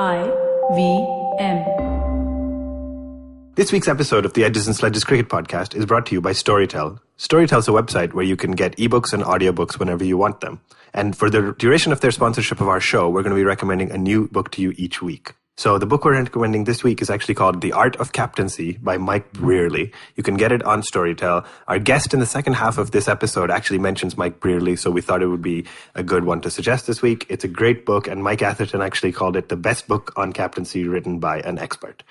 IVM. This week's episode of the Edges and Sledges Cricket Podcast is brought to you by Storytel. Storytel is a website where you can get ebooks and audiobooks whenever you want them. And for the duration of their sponsorship of our show, we're going to be recommending a new book to you each week. So the book we're recommending this week is actually called The Art of Captaincy by Mike Brearley. You can get it on Storytel. Our guest in the second half of this episode actually mentions Mike Brearley, so we thought it would be a good one to suggest this week. It's a great book, and Mike Atherton actually called it the best book on captaincy written by an expert.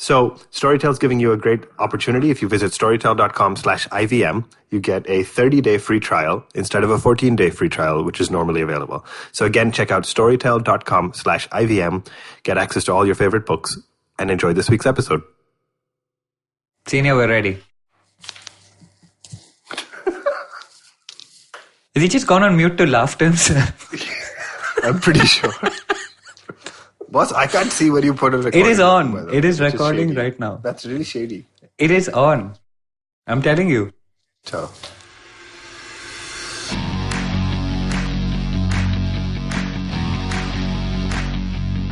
So Storytel's giving you a great opportunity. If you visit storytel.com/IVM, you get a 30-day free trial instead of a 14-day free trial, which is normally available. So again, check out storytel.com/IVM, get access to all your favorite books, and enjoy this week's episode. Senior, we're ready. Has he just gone on mute to laugh to himself? I'm pretty sure. Boss, I can't see where you put a recording. It is on. It is recording right now. That's really shady. It is on. I'm telling you. So.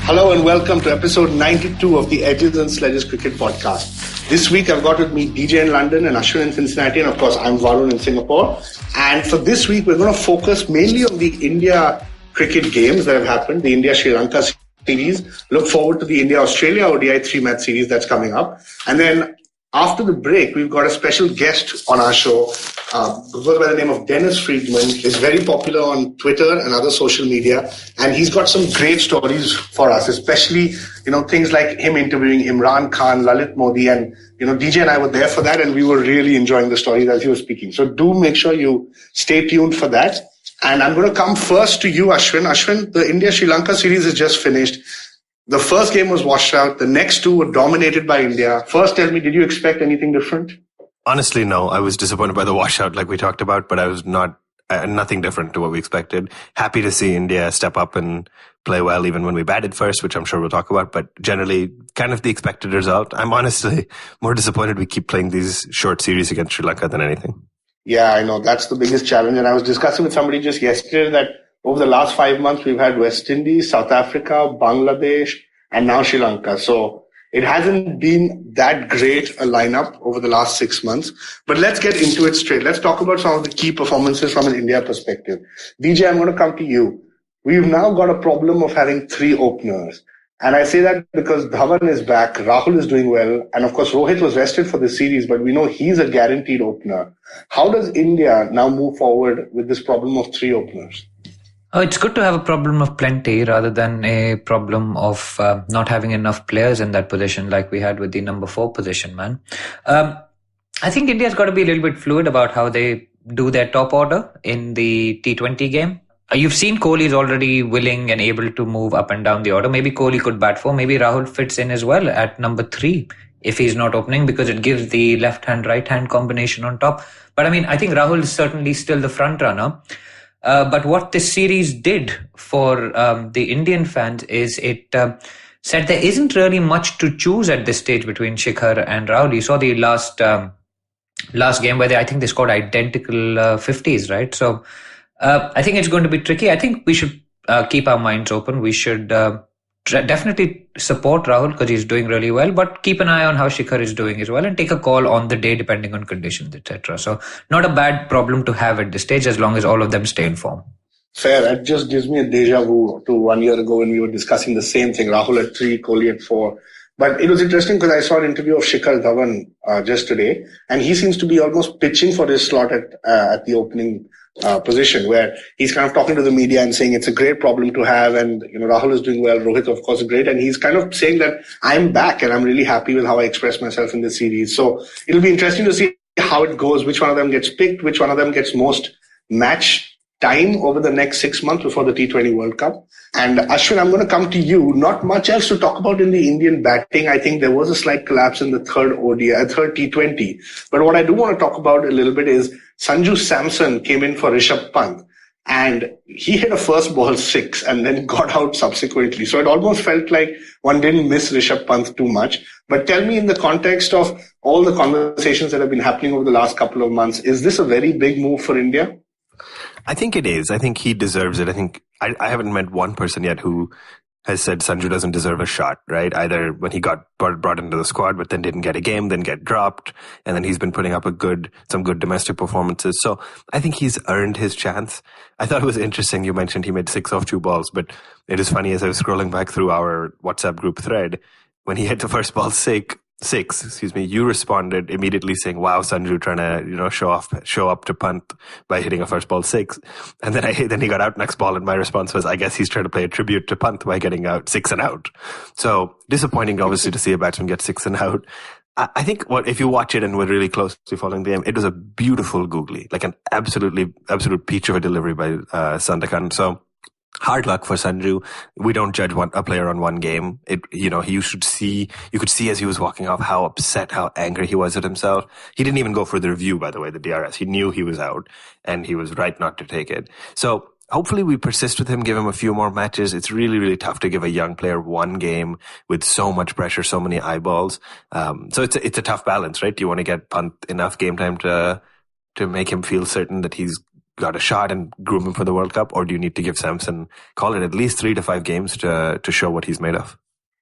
Hello and welcome to episode 92 of the Edges and Sledges Cricket Podcast. This week I've got with me DJ in London and Ashwin in Cincinnati, and of course I'm Varun in Singapore. And for this week we're going to focus mainly on the India cricket games that have happened, the India-Sri Lanka series. Look forward to the India-Australia ODI 3-match series that's coming up. And then after the break, we've got a special guest on our show, goes by the name of Dennis Friedman. He's very popular on Twitter and other social media, and he's got some great stories for us, especially, things like him interviewing Imran Khan, Lalit Modi, and, DJ and I were there for that, and we were really enjoying the stories as he was speaking. So do make sure you stay tuned for that. And I'm going to come first to you, Ashwin. Ashwin, the India-Sri Lanka series is just finished. The first game was washed out. The next two were dominated by India. First, tell me, did you expect anything different? Honestly, no. I was disappointed by the washout like we talked about, but I was nothing different to what we expected. Happy to see India step up and play well even when we batted first, which I'm sure we'll talk about, but generally kind of the expected result. I'm honestly more disappointed we keep playing these short series against Sri Lanka than anything. Yeah, I know. That's the biggest challenge. And I was discussing with somebody just yesterday that over the last 5 months, we've had West Indies, South Africa, Bangladesh, and now Sri Lanka. So it hasn't been that great a lineup over the last 6 months. But let's get into it straight. Let's talk about some of the key performances from an India perspective. DJ, I'm going to come to you. We've now got a problem of having 3 openers. And I say that because Dhawan is back, Rahul is doing well, and of course Rohit was rested for the series, but we know he's a guaranteed opener. How does India now move forward with this problem of 3 openers? Oh, it's good to have a problem of plenty rather than a problem of not having enough players in that position like we had with the number 4 position, man. I think India's got to be a little bit fluid about how they do their top order in the T20 game. You've seen Kohli is already willing and able to move up and down the order. Maybe Kohli could bat 4. Maybe Rahul fits in as well at number 3 if he's not opening, because it gives the left-hand, right-hand combination on top. But I think Rahul is certainly still the front runner. But what this series did for the Indian fans is it said there isn't really much to choose at this stage between Shikhar and Rahul. You saw the last game where I think they scored identical 50s, right? So I think it's going to be tricky. I think we should keep our minds open. We should definitely support Rahul because he's doing really well, but keep an eye on how Shikhar is doing as well and take a call on the day depending on conditions, etc. So not a bad problem to have at this stage as long as all of them stay in form. Fair. It just gives me a deja vu to 1 year ago when we were discussing the same thing. Rahul at 3, Kohli at 4. But it was interesting because I saw an interview of Shikhar Dhawan just today, and he seems to be almost pitching for his slot at the opening position, where he's kind of talking to the media and saying it's a great problem to have, and Rahul is doing well, Rohit of course is great, and he's kind of saying that I'm back and I'm really happy with how I express myself in this series. So it'll be interesting to see how it goes, which one of them gets picked, which one of them gets most match time over the next 6 months before the T20 World Cup. And Ashwin, I'm going to come to you. Not much else to talk about in the Indian batting. I think there was a slight collapse in the third T20. But what I do want to talk about a little bit is Sanju Samson came in for Rishabh Pant, and he hit a first ball 6 and then got out subsequently. So it almost felt like one didn't miss Rishabh Pant too much. But tell me, in the context of all the conversations that have been happening over the last couple of months, is this a very big move for India? I think it is. I think he deserves it. I think I haven't met one person yet who has said Sanju doesn't deserve a shot, right? Either when he got brought into the squad, but then didn't get a game, then get dropped, and then he's been putting up some good domestic performances. So I think he's earned his chance. I thought it was interesting. You mentioned he made 6 off 2 balls, but it is funny as I was scrolling back through our WhatsApp group thread, when he hit the first ball six, you responded immediately saying, wow, Sanju trying to, show up to Pant by hitting a first ball 6. And then he got out next ball, and my response was, I guess he's trying to play a tribute to Pant by getting out 6 and out. So disappointing, obviously, to see a batsman get 6 and out. I think if you watch it and were really closely following the game, it was a beautiful googly, like an absolute peach of a delivery by Sandakan. So hard luck for Sanju. We don't judge a player on one game. You could see as he was walking off how upset, how angry he was at himself. He didn't even go for the review, by the way, the DRS. He knew he was out, and he was right not to take it. So hopefully we persist with him, give him a few more matches. It's really, really tough to give a young player one game with so much pressure, so many eyeballs. So it's a tough balance, right? Do you want to get Pant enough game time to make him feel certain that he's got a shot and groom him for the World Cup, or do you need to give Samson, call it at least 3 to 5 games to show what he's made of?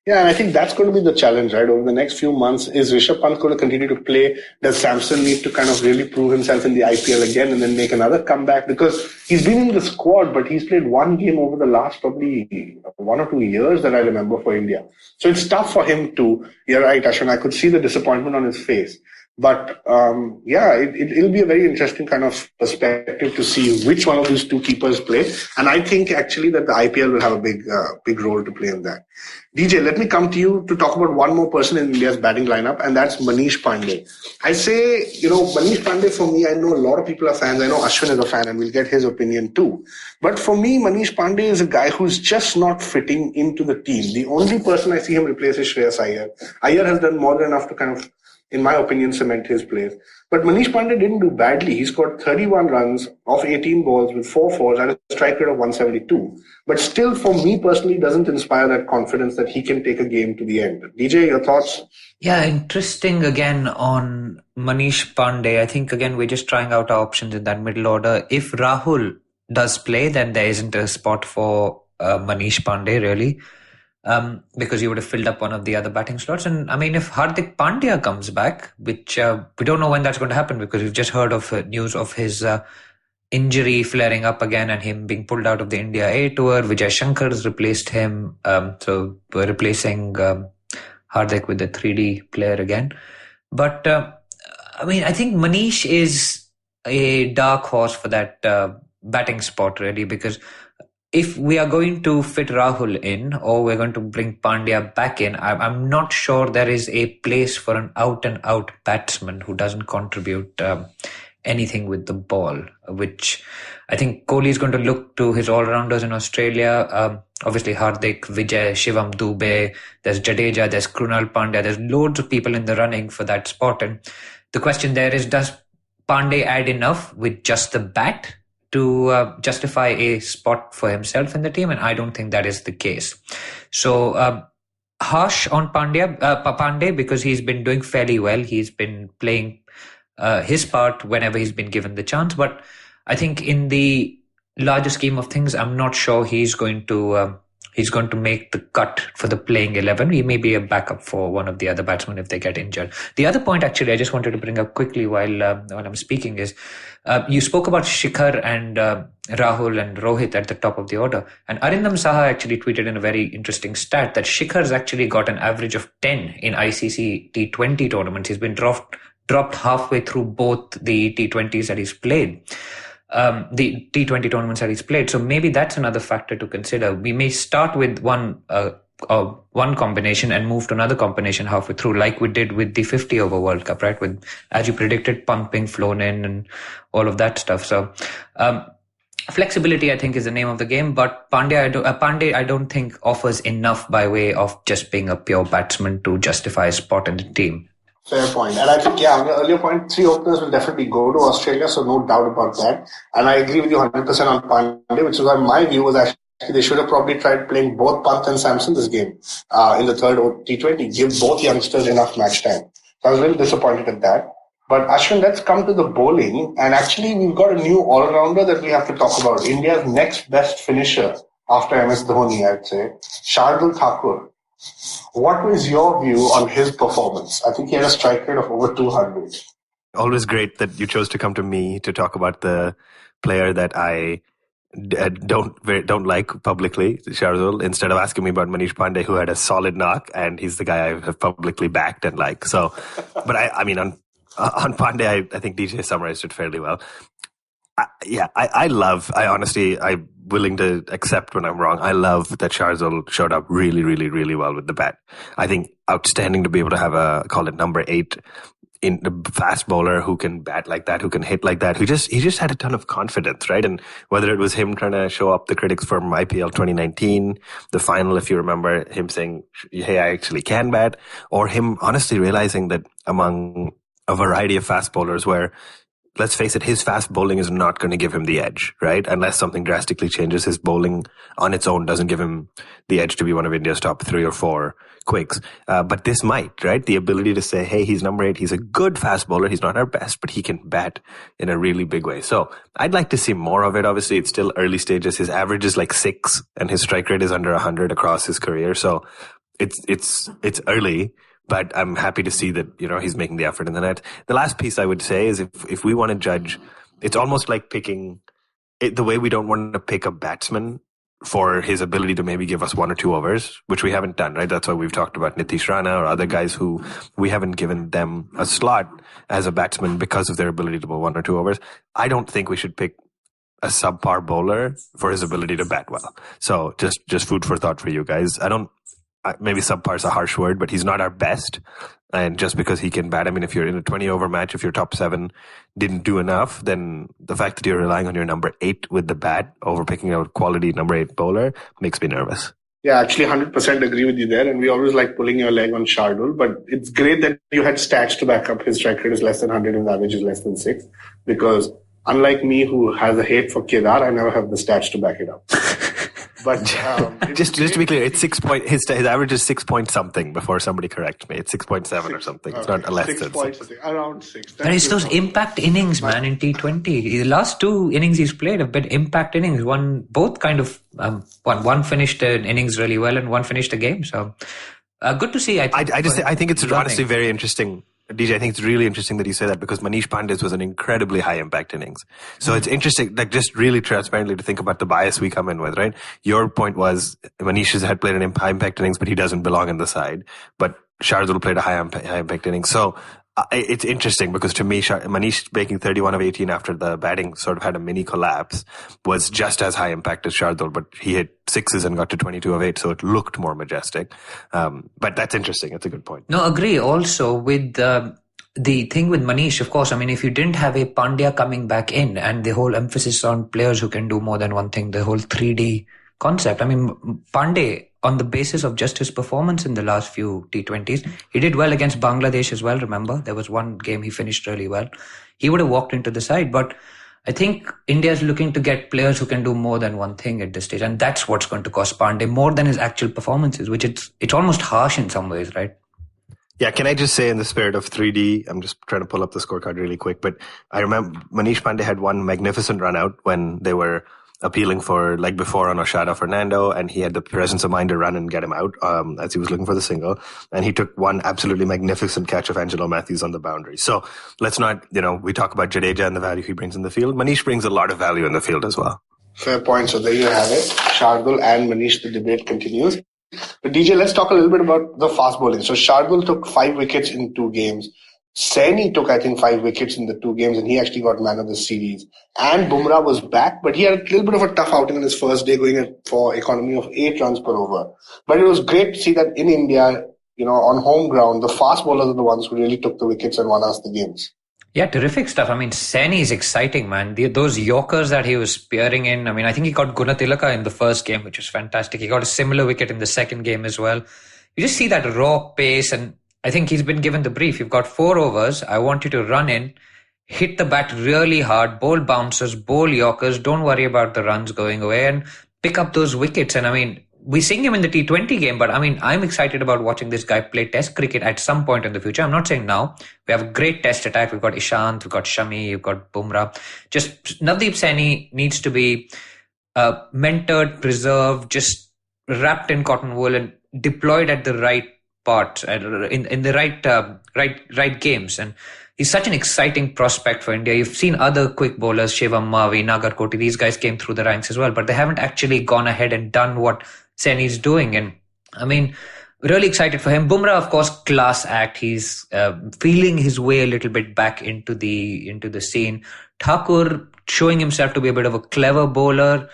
Yeah, and I think that's going to be the challenge, right? Over the next few months, is Rishabh Pant going to continue to play? Does Samson need to kind of really prove himself in the IPL again and then make another comeback? Because he's been in the squad, but he's played one game over the last probably 1 or 2 years that I remember for India. So it's tough for him to, you're right, Ashwin, I could see the disappointment on his face. But it'll be a very interesting kind of perspective to see which one of these two keepers play. And I think actually that the IPL will have a big role to play in that. DJ, let me come to you to talk about one more person in India's batting lineup, and that's Manish Pandey. I say, Manish Pandey, for me, I know a lot of people are fans. I know Ashwin is a fan, and we'll get his opinion too. But for me, Manish Pandey is a guy who's just not fitting into the team. The only person I see him replace is Shreyas Iyer. Iyer has done more than enough to kind of, in my opinion, cement his place. But Manish Pandey didn't do badly. He scored 31 runs off 18 balls with 4 fours and a strike rate of 172. But still, for me personally, doesn't inspire that confidence that he can take a game to the end. DJ, your thoughts? Yeah, interesting again on Manish Pandey. I think, again, we're just trying out our options in that middle order. If Rahul does play, then there isn't a spot for Manish Pandey, really. Because he would have filled up one of the other batting slots. And I mean, if Hardik Pandya comes back, which we don't know when that's going to happen, because we've just heard of news of his injury flaring up again and him being pulled out of the India A tour. Vijay Shankar's replaced him. So we're replacing Hardik with the 3D player again. But I mean, I think Manish is a dark horse for that batting spot, really, because if we are going to fit Rahul in, or we're going to bring Pandya back in, I'm not sure there is a place for an out-and-out batsman who doesn't contribute anything with the ball, which I think Kohli is going to look to his all-rounders in Australia. Obviously, Hardik, Vijay, Shivam Dube, there's Jadeja, there's Krunal Pandya, there's loads of people in the running for that spot. And the question there is, does Pandey add enough with just the bat to justify a spot for himself in the team? And I don't think that is the case. So harsh on Pandey because he's been doing fairly well. He's been playing his part whenever he's been given the chance. But I think in the larger scheme of things, I'm not sure he's going to make the cut for the playing 11. He may be a backup for one of the other batsmen if they get injured. The other point, actually, I just wanted to bring up quickly while I'm speaking is, you spoke about Shikhar and Rahul and Rohit at the top of the order. And Arindam Saha actually tweeted in a very interesting stat that Shikhar's actually got an average of 10 in ICC T20 tournaments. He's been dropped halfway through both the T20s that he's played. The T20 tournaments that he's played. So maybe that's another factor to consider. We may start with one combination and move to another combination halfway through, like we did with the 50-over World Cup, right? With, as you predicted, Pant being flown in and all of that stuff. So flexibility, I think, is the name of the game. But Pandey, I don't think offers enough by way of just being a pure batsman to justify a spot in the team. Fair point. And I think, on the earlier point, 3 openers will definitely go to Australia, so no doubt about that. And I agree with you 100% on Pandey, which is why my view was actually they should have probably tried playing both Pant and Samson this game in the third T20, give both youngsters enough match time. So I was a little disappointed at that. But Ashwin, let's come to the bowling. And actually, we've got a new all-rounder that we have to talk about. India's next best finisher after MS Dhoni, I'd say. Shardul Thakur. What was your view on his performance? I think he had a strike rate of over 200. Always great that you chose to come to me to talk about the player that I don't like publicly, Shardul, instead of asking me about Manish Pandey, who had a solid knock, and he's the guy I have publicly backed and like. So, but I mean, on Pandey, I think DJ summarized it fairly well. I'm willing to accept when I'm wrong. I love that Shardul showed up really, really, really well with the bat. I think outstanding to be able to have call it number 8 in the fast bowler who can bat like that, who can hit like that, he just had a ton of confidence, right? And whether it was him trying to show up the critics from IPL 2019, the final, if you remember, him saying, hey, I actually can bat, or him honestly realizing that among a variety of fast bowlers where, let's face it, his fast bowling is not going to give him the edge, right? Unless something drastically changes, his bowling on its own doesn't give him the edge to be one of India's top 3 or 4 quicks. But this might, right? The ability to say, hey, he's number 8. He's a good fast bowler. He's not our best, but he can bat in a really big way. So I'd like to see more of it. Obviously, it's still early stages. His average is like 6 and his strike rate is under 100 across his career. So it's early. But I'm happy to see that, he's making the effort in the net. The last piece I would say is if we want to judge, it's almost like picking it, the way we don't want to pick a batsman for his ability to maybe give us 1 or 2 overs, which we haven't done, right? That's why we've talked about Nitish Rana or other guys who we haven't given them a slot as a batsman because of their ability to bowl 1 or 2 overs. I don't think we should pick a subpar bowler for his ability to bat well. So just food for thought for you guys. Maybe subpar is a harsh word, but he's not our best. And just because he can bat, I mean, if you're in a 20-over match, if your top 7 didn't do enough, then the fact that you're relying on your number 8 with the bat over picking out quality number 8 bowler makes me nervous. Yeah, actually 100% agree with you there. And we always like pulling your leg on Shardul, but it's great that you had stats to back up his strike rate is less than 100 and the average is less than 6. Because unlike me, who has a hate for Kedar, I never have the stats to back it up. But just to be clear, it's 6 point. His average is 6 point something. Before somebody correct me, it's 6.7 or something. It's not less than 6. Around 6. But it's those impact innings, man. In T20, the last 2 innings he's played have been impact innings. Both kind of one finished an innings really well, and one finished a game. So good to see. I think it's honestly very interesting. DJ, I think it's really interesting that you say that because Manish Pandey's was an incredibly high impact innings. So it's interesting, like just really transparently to think about the bias we come in with, right? Your point was Manish had played an high impact innings, but he doesn't belong in the side. But Shardul played a high impact innings. So it's interesting because to me, Manish making 31 of 18 after the batting sort of had a mini collapse was just as high impact as Shardul, but he hit 6s and got to 22 of 8, so it looked more majestic. But that's interesting. It's a good point. No, agree. Also with the thing with Manish, of course, I mean, if you didn't have a Pandya coming back in and the whole emphasis on players who can do more than one thing, the whole 3D concept. I mean, Pandey, on the basis of just his performance in the last few T20s, he did well against Bangladesh as well, remember? There was one game he finished really well. He would have walked into the side, but I think India is looking to get players who can do more than one thing at this stage, and that's what's going to cost Pandey more than his actual performances, which it's almost harsh in some ways, right? Yeah, can I just say in the spirit of 3D, I'm just trying to pull up the scorecard really quick, but I remember Manish Pandey had one magnificent run out when they were appealing for leg before on Oshada Fernando, and he had the presence of mind to run and get him out as he was looking for the single. And he took one absolutely magnificent catch of Angelo Matthews on the boundary. So let's not, we talk about Jadeja and the value he brings in the field. Manish brings a lot of value in the field as well. Fair point. So there you have it. Shardul and Manish, the debate continues. But DJ, let's talk a little bit about the fast bowling. So Shardul took 5 wickets in 2 games. Saini took, I think, 5 wickets in the 2 games, and he actually got man of the series. And Bumrah was back, but he had a little bit of a tough outing on his first day, going for economy of 8 runs per over. But it was great to see that in India, on home ground, the fast bowlers are the ones who really took the wickets and won us the games. Yeah, terrific stuff. I mean, Saini is exciting, man. Those Yorkers that he was spearing in, I mean, I think he got Gunatilaka in the first game, which was fantastic. He got a similar wicket in the second game as well. You just see that raw pace, and I think he's been given the brief. You've got 4 overs. I want you to run in, hit the bat really hard, bowl bouncers, bowl Yorkers. Don't worry about the runs going away and pick up those wickets. And I mean, we're seeing him in the T20 game, but I mean, I'm excited about watching this guy play Test cricket at some point in the future. I'm not saying now. We have a great Test attack. We've got Ishant, we've got Shami, we've got Bumrah. Just Navdeep Saini needs to be mentored, preserved, just wrapped in cotton wool and deployed at the right part, in the right games. And he's such an exciting prospect for India. You've seen other quick bowlers, Shivam Mavi, Nagarkoti, these guys came through the ranks as well, but they haven't actually gone ahead and done what Saini's doing. And I mean, really excited for him. Bumrah, of course, class act. He's feeling his way a little bit back into the scene. Thakur showing himself to be a bit of a clever bowler.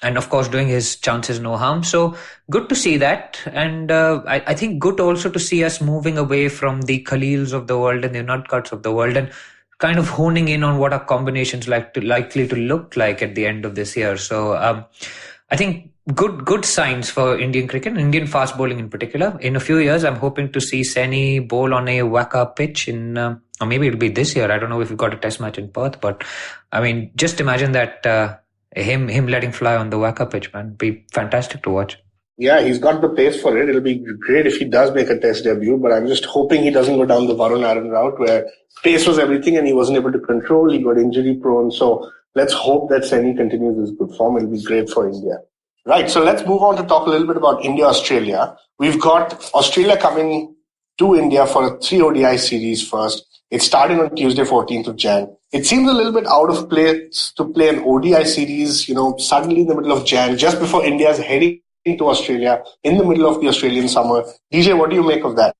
And of course, doing his chances no harm. So good to see that. And I think good also to see us moving away from the Khalils of the world and the Nutcuts of the world and kind of honing in on what our combinations likely to look like at the end of this year. So I think good signs for Indian cricket, Indian fast bowling in particular. In a few years, I'm hoping to see Saini bowl on a Waka pitch or maybe it'll be this year. I don't know if we've got a test match in Perth, but I mean, just imagine that him letting fly on the Waka pitch, man. Be fantastic to watch. Yeah, he's got the pace for it. It'll be great if he does make a test debut, but I'm just hoping he doesn't go down the Varun Aaron route where pace was everything and he wasn't able to control. He got injury prone. So let's hope that Saini continues his good form. It'll be great for India. Right, so let's move on to talk a little bit about India-Australia. We've got Australia coming to India for a 3 ODI series first. It's starting on Tuesday, 14th of Jan. It seems a little bit out of place to play an ODI series, suddenly in the middle of Jan, just before India's heading to Australia, in the middle of the Australian summer. DJ, what do you make of that?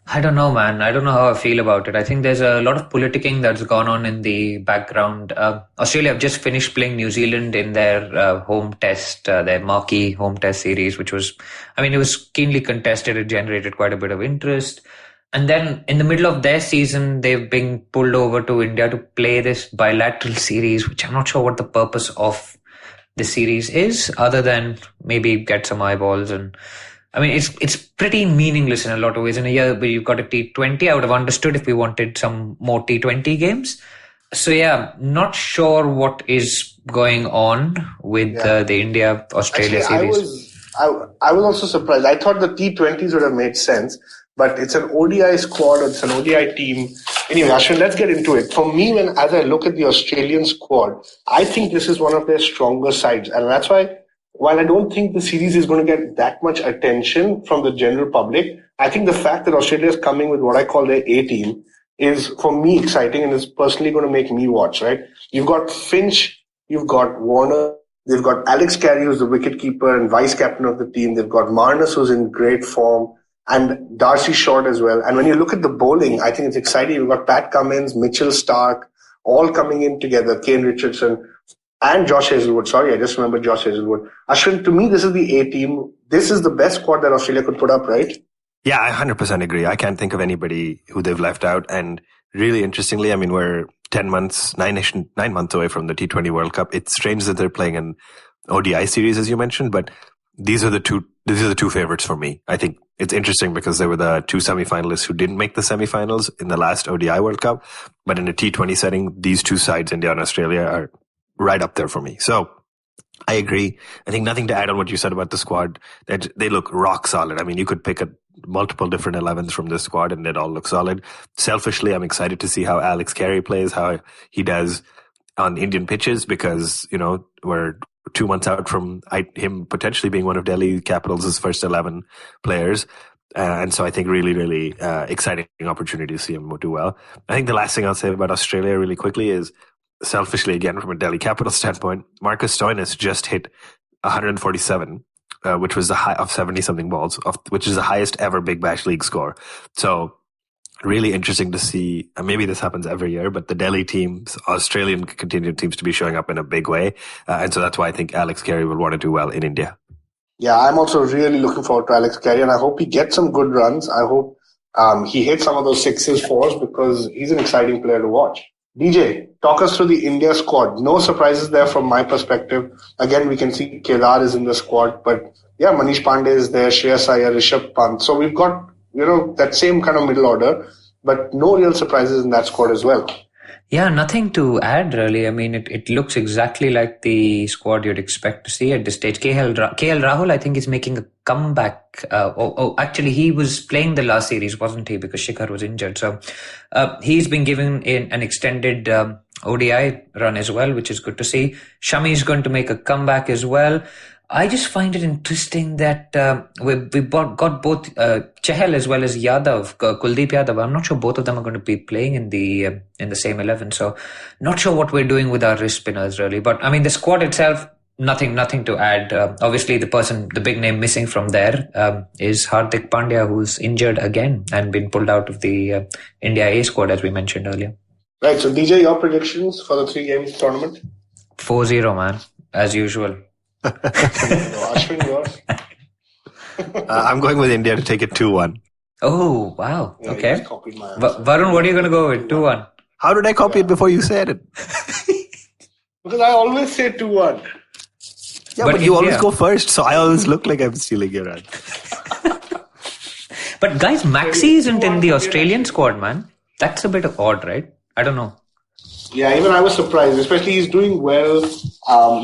I don't know, man. I don't know how I feel about it. I think there's a lot of politicking that's gone on in the background. Australia have just finished playing New Zealand in their home test, their marquee home test series, which was, it was keenly contested. It generated quite a bit of interest. And then in the middle of their season, they've been pulled over to India to play this bilateral series, which I'm not sure what the purpose of the series is, other than maybe get some eyeballs. And it's pretty meaningless in a lot of ways. In a year where you've got a T20, I would have understood if we wanted some more T20 games. So yeah, not sure what is going on with the India-Australia series. I was also surprised. I thought the T20s would have made sense. But it's an ODI squad, it's an ODI team. Anyway, Ashwin, let's get into it. For me, as I look at the Australian squad, I think this is one of their stronger sides. And that's why, while I don't think the series is going to get that much attention from the general public, I think the fact that Australia is coming with what I call their A team is, for me, exciting and is personally going to make me watch, right? You've got Finch, you've got Warner, they've got Alex Carey, who's the wicketkeeper and vice-captain of the team. They've got Marnus, who's in great form, and Darcy Short as well. And when you look at the bowling, I think it's exciting. You've got Pat Cummins, Mitchell Stark, all coming in together, Kane Richardson, and Josh Hazlewood. Sorry, I just remembered Josh Hazlewood. Ashwin, to me, this is the A team. This is the best squad that Australia could put up, right? Yeah, I 100% agree. I can't think of anybody who they've left out. And really interestingly, we're 9 months away from the T20 World Cup. It's strange that they're playing an ODI series, as you mentioned, but these are the two favorites for me. I think it's interesting because they were the 2 semi-finalists who didn't make the semi-finals in the last ODI World Cup. But in a T20 setting, these two sides, India and Australia, are right up there for me. So I agree. I think nothing to add on what you said about the squad. They look rock solid. You could pick multiple different 11s from this squad and they'd all look solid. Selfishly, I'm excited to see how Alex Carey plays, how he does on Indian pitches, because, we're 2 months out from him potentially being one of Delhi Capitals' first 11 players. And so I think really, really exciting opportunity to see him do well. I think the last thing I'll say about Australia really quickly is, selfishly, again, from a Delhi Capitals standpoint, Marcus Stoinis just hit 147, which was the high of 70-something balls, which is the highest ever Big Bash League score. So really interesting to see. Maybe this happens every year, but the Delhi teams, Australian contingent teams, to be showing up in a big way. And so that's why I think Alex Carey will want to do well in India. Yeah, I'm also really looking forward to Alex Carey, and I hope he gets some good runs. I hope he hits some of those 6s, 4s, because he's an exciting player to watch. DJ, talk us through the India squad. No surprises there from my perspective. Again, we can see Kedar is in the squad, but yeah, Manish Pandey is there, Shreyas Iyer, Rishabh Pant. So we've got, that same kind of middle order, but no real surprises in that squad as well. Yeah, nothing to add really. I mean, it looks exactly like the squad you'd expect to see at this stage. KL Rahul, I think, is making a comeback. Actually, he was playing the last series, wasn't he? Because Shikhar was injured. So he's been given an extended ODI run as well, which is good to see. Shami is going to make a comeback as well. I just find it interesting that we got both Chahal as well as Yadav, Kuldeep Yadav. I'm not sure both of them are going to be playing in the same 11. So not sure what we're doing with our wrist spinners really. But I mean, the squad itself, nothing to add. Obviously, the big name missing from there is Hardik Pandya, who's injured again and been pulled out of the India A squad, as we mentioned earlier. Right. So DJ, your predictions for the 3-game tournament? 4-0, man, as usual. Ashwin, yours? I'm going with India to take it 2-1. Oh, wow. Yeah, okay. Varun, what are you going to go with? 2-1. How did I copy it before you said it? Because I always say 2-1. Yeah, but you always go first, so I always look like I'm stealing your answer. But guys, Maxi isn't in the Australian squad, man. That's a bit odd, right? I don't know. Yeah, even I was surprised. Especially he's doing well.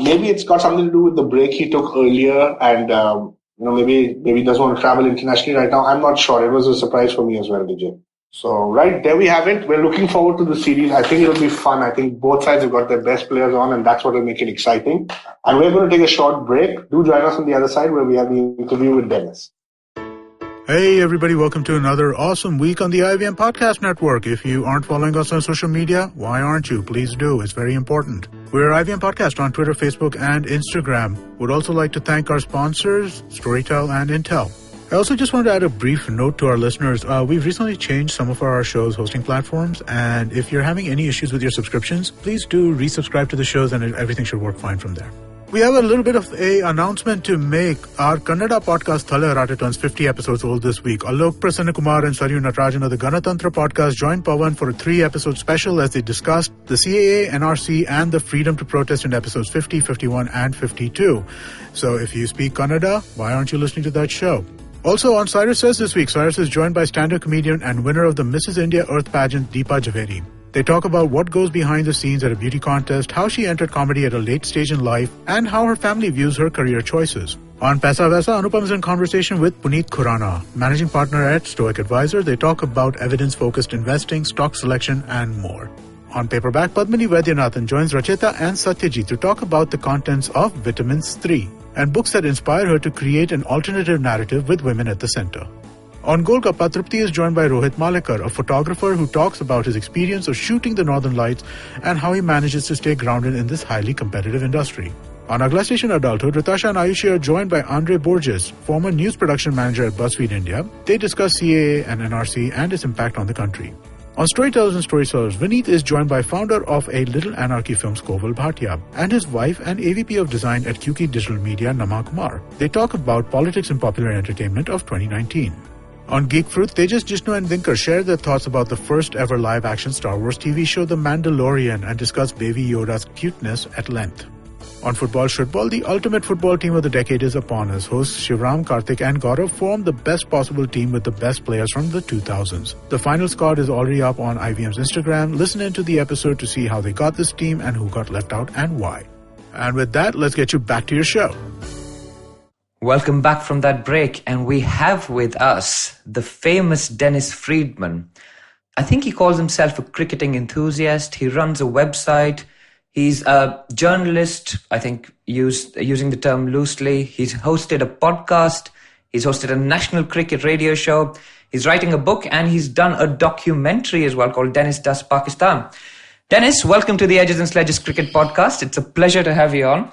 Maybe it's got something to do with the break he took earlier, and maybe he doesn't want to travel internationally right now. I'm not sure. It was a surprise for me as well, DJ. So right there we have it. We're looking forward to the series. I think it'll be fun. I think both sides have got their best players on, and that's what will make it exciting. And we're going to take a short break. Do join us on the other side where we have the interview with Dennis. Hey everybody, welcome to another awesome week on the IVM Podcast Network. If you aren't following us on social media, why aren't you? Please do. It's very important. We're IVM Podcast on Twitter, Facebook, and Instagram. Would also like to thank our sponsors, Storytel and Intel. I also just wanted to add a brief note to our listeners. We've recently changed some of our show's hosting platforms, and if you're having any issues with your subscriptions, please do resubscribe to the shows and everything should work fine from there. We have a little bit of an announcement to make. Our Kannada podcast Thala Erate turns 50 episodes old this week. Alok Prasanna Kumar and Saryu Natarajan of the Ganatantra podcast joined Pawan for a 3-episode special as they discussed the CAA, NRC, and the freedom to protest in episodes 50, 51, and 52. So if you speak Kannada, why aren't you listening to that show? Also on Cyrus Says this week, Cyrus is joined by stand-up comedian and winner of the Mrs. India Earth pageant, Deepa Javeri. They talk about what goes behind the scenes at a beauty contest, how she entered comedy at a late stage in life, and how her family views her career choices. On Paisa Vaisa, Anupam is in conversation with Puneet Khurana, managing partner at Stoic Advisor. They talk about evidence-focused investing, stock selection, and more. On Paperback, Padmini Vaidyanathan joins Rachita and Satyajit to talk about the contents of Vitamins 3 and books that inspire her to create an alternative narrative with women at the center. On Golgappa, Tripti is joined by Rohit Malekar, a photographer who talks about his experience of shooting the Northern Lights and how he manages to stay grounded in this highly competitive industry. On Agla Station Adulthood, Ritasha and Ayushi are joined by Andre Borges, former news production manager at BuzzFeed India. They discuss CAA and NRC and its impact on the country. On Storytellers and Storytellers, Vineet is joined by founder of A Little Anarchy Films, Koval Bhatia, and his wife and AVP of Design at QK Digital Media, Nama Kumar. They talk about politics and popular entertainment of 2019. On Geek Fruit, Tejas, Jishnu and Dinkar share their thoughts about the first ever live-action Star Wars TV show, The Mandalorian, and discuss Baby Yoda's cuteness at length. On Football Shitball, the ultimate football team of the decade is upon us. Hosts Shivram, Karthik and Gaurav formed the best possible team with the best players from the 2000s. The final squad is already up on IVM's Instagram. Listen into the episode to see how they got this team and who got left out and why. And with that, let's get you back to your show. Welcome back from that break, and we have with us the famous Dennis Friedman. I think he calls himself a cricketing enthusiast. He runs a website. He's a journalist, I think, using the term loosely. He's hosted a podcast. He's hosted a national cricket radio show. He's writing a book, and he's done a documentary as well called Dennis Does Pakistan. Dennis, welcome to the Edges and Sledges Cricket Podcast. It's a pleasure to have you on.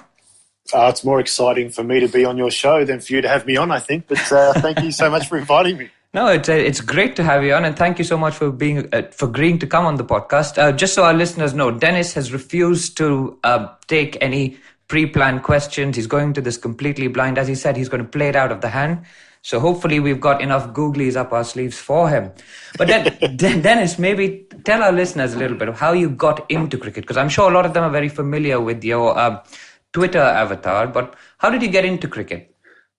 It's more exciting for me to be on your show than for you to have me on, I think. But thank you so much for inviting me. No, it's great to have you on, and thank you so much for agreeing to come on the podcast. Just so our listeners know, Dennis has refused to take any pre-planned questions. He's going to this completely blind. As he said, he's going to play it out of the hand. So hopefully we've got enough googlies up our sleeves for him. But then, Dennis, maybe tell our listeners a little bit of how you got into cricket, because I'm sure a lot of them are very familiar with your Twitter avatar, but how did you get into cricket?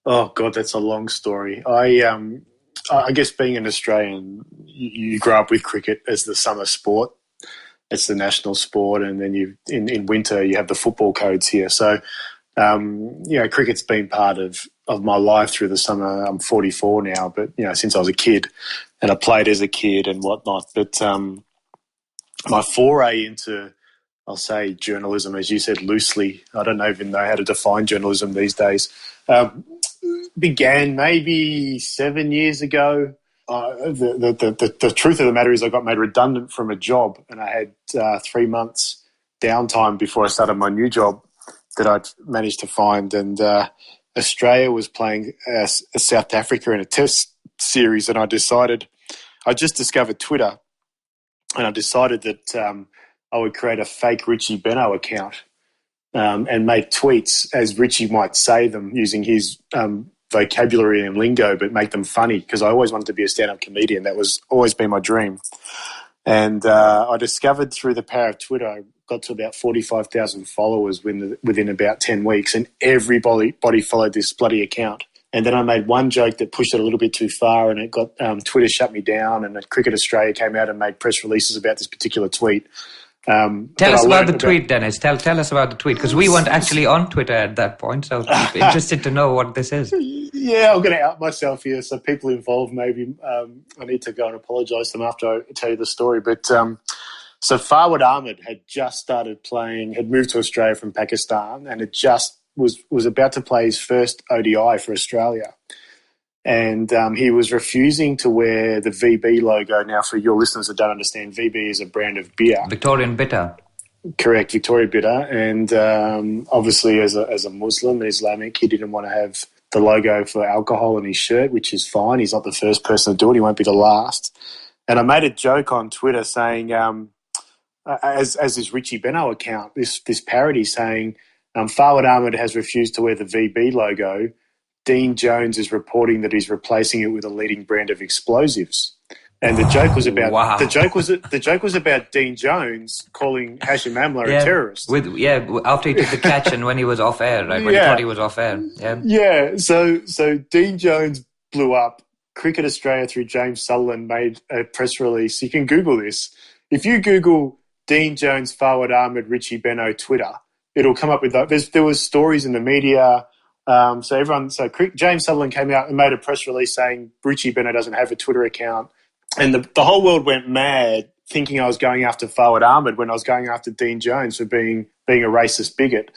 Oh, God, that's a long story. I guess being an Australian, you grow up with cricket as the summer sport. it's the national sport, and then in winter you have the football codes here. So, cricket's been part of my life through the summer. I'm 44 now, but, since I was a kid, and I played as a kid and whatnot. But my foray into, I'll say, journalism, as you said, loosely, I don't even know how to define journalism these days, began maybe 7 years ago. The truth of the matter is I got made redundant from a job, and I had 3 months downtime before I started my new job that I'd managed to find. And Australia was playing South Africa in a test series, and I just discovered Twitter, and I decided that I would create a fake Richie Benaud account and make tweets as Richie might say them using his vocabulary and lingo, but make them funny, because I always wanted to be a stand-up comedian. That was always been my dream. And I discovered through the power of Twitter, I got to about 45,000 followers within about 10 weeks, and everybody followed this bloody account. And then I made one joke that pushed it a little bit too far, and it got Twitter shut me down, and Cricket Australia came out and made press releases about this particular tweet. Tell us about the tweet, Dennis. Tell us about the tweet, because we weren't actually on Twitter at that point, so I'm interested to know what this is. Yeah, I'm going to out myself here, so people involved maybe I need to go and apologise to them after I tell you the story. But so Fawad Ahmed had just started playing, had moved to Australia from Pakistan, and it just was about to play his first ODI for Australia. And he was refusing to wear the VB logo. Now, for your listeners that don't understand, VB is a brand of beer. Victorian Bitter. Correct, Victoria Bitter. And obviously as a Muslim and Islamic, he didn't want to have the logo for alcohol on his shirt, which is fine. He's not the first person to do it. He won't be the last. And I made a joke on Twitter saying, as his Richie Benaud account, this parody saying, Fawad Ahmed has refused to wear the VB logo. Dean Jones is reporting that he's replacing it with a leading brand of explosives. And the joke was about the joke was about Dean Jones calling Hashim Amla a terrorist. After he took the catch and when he was off air, right? When he thought he was off air. Yeah. So Dean Jones blew up. Cricket Australia through James Sutherland made a press release. You can Google this. If you Google Dean Jones, Fawad Ahmed, Richie Benaud, Twitter, it'll come up with that. There was stories in the media. So James Sutherland came out and made a press release saying Richie Benaud doesn't have a Twitter account. And the whole world went mad thinking I was going after Fawad Ahmed when I was going after Dean Jones for being a racist bigot.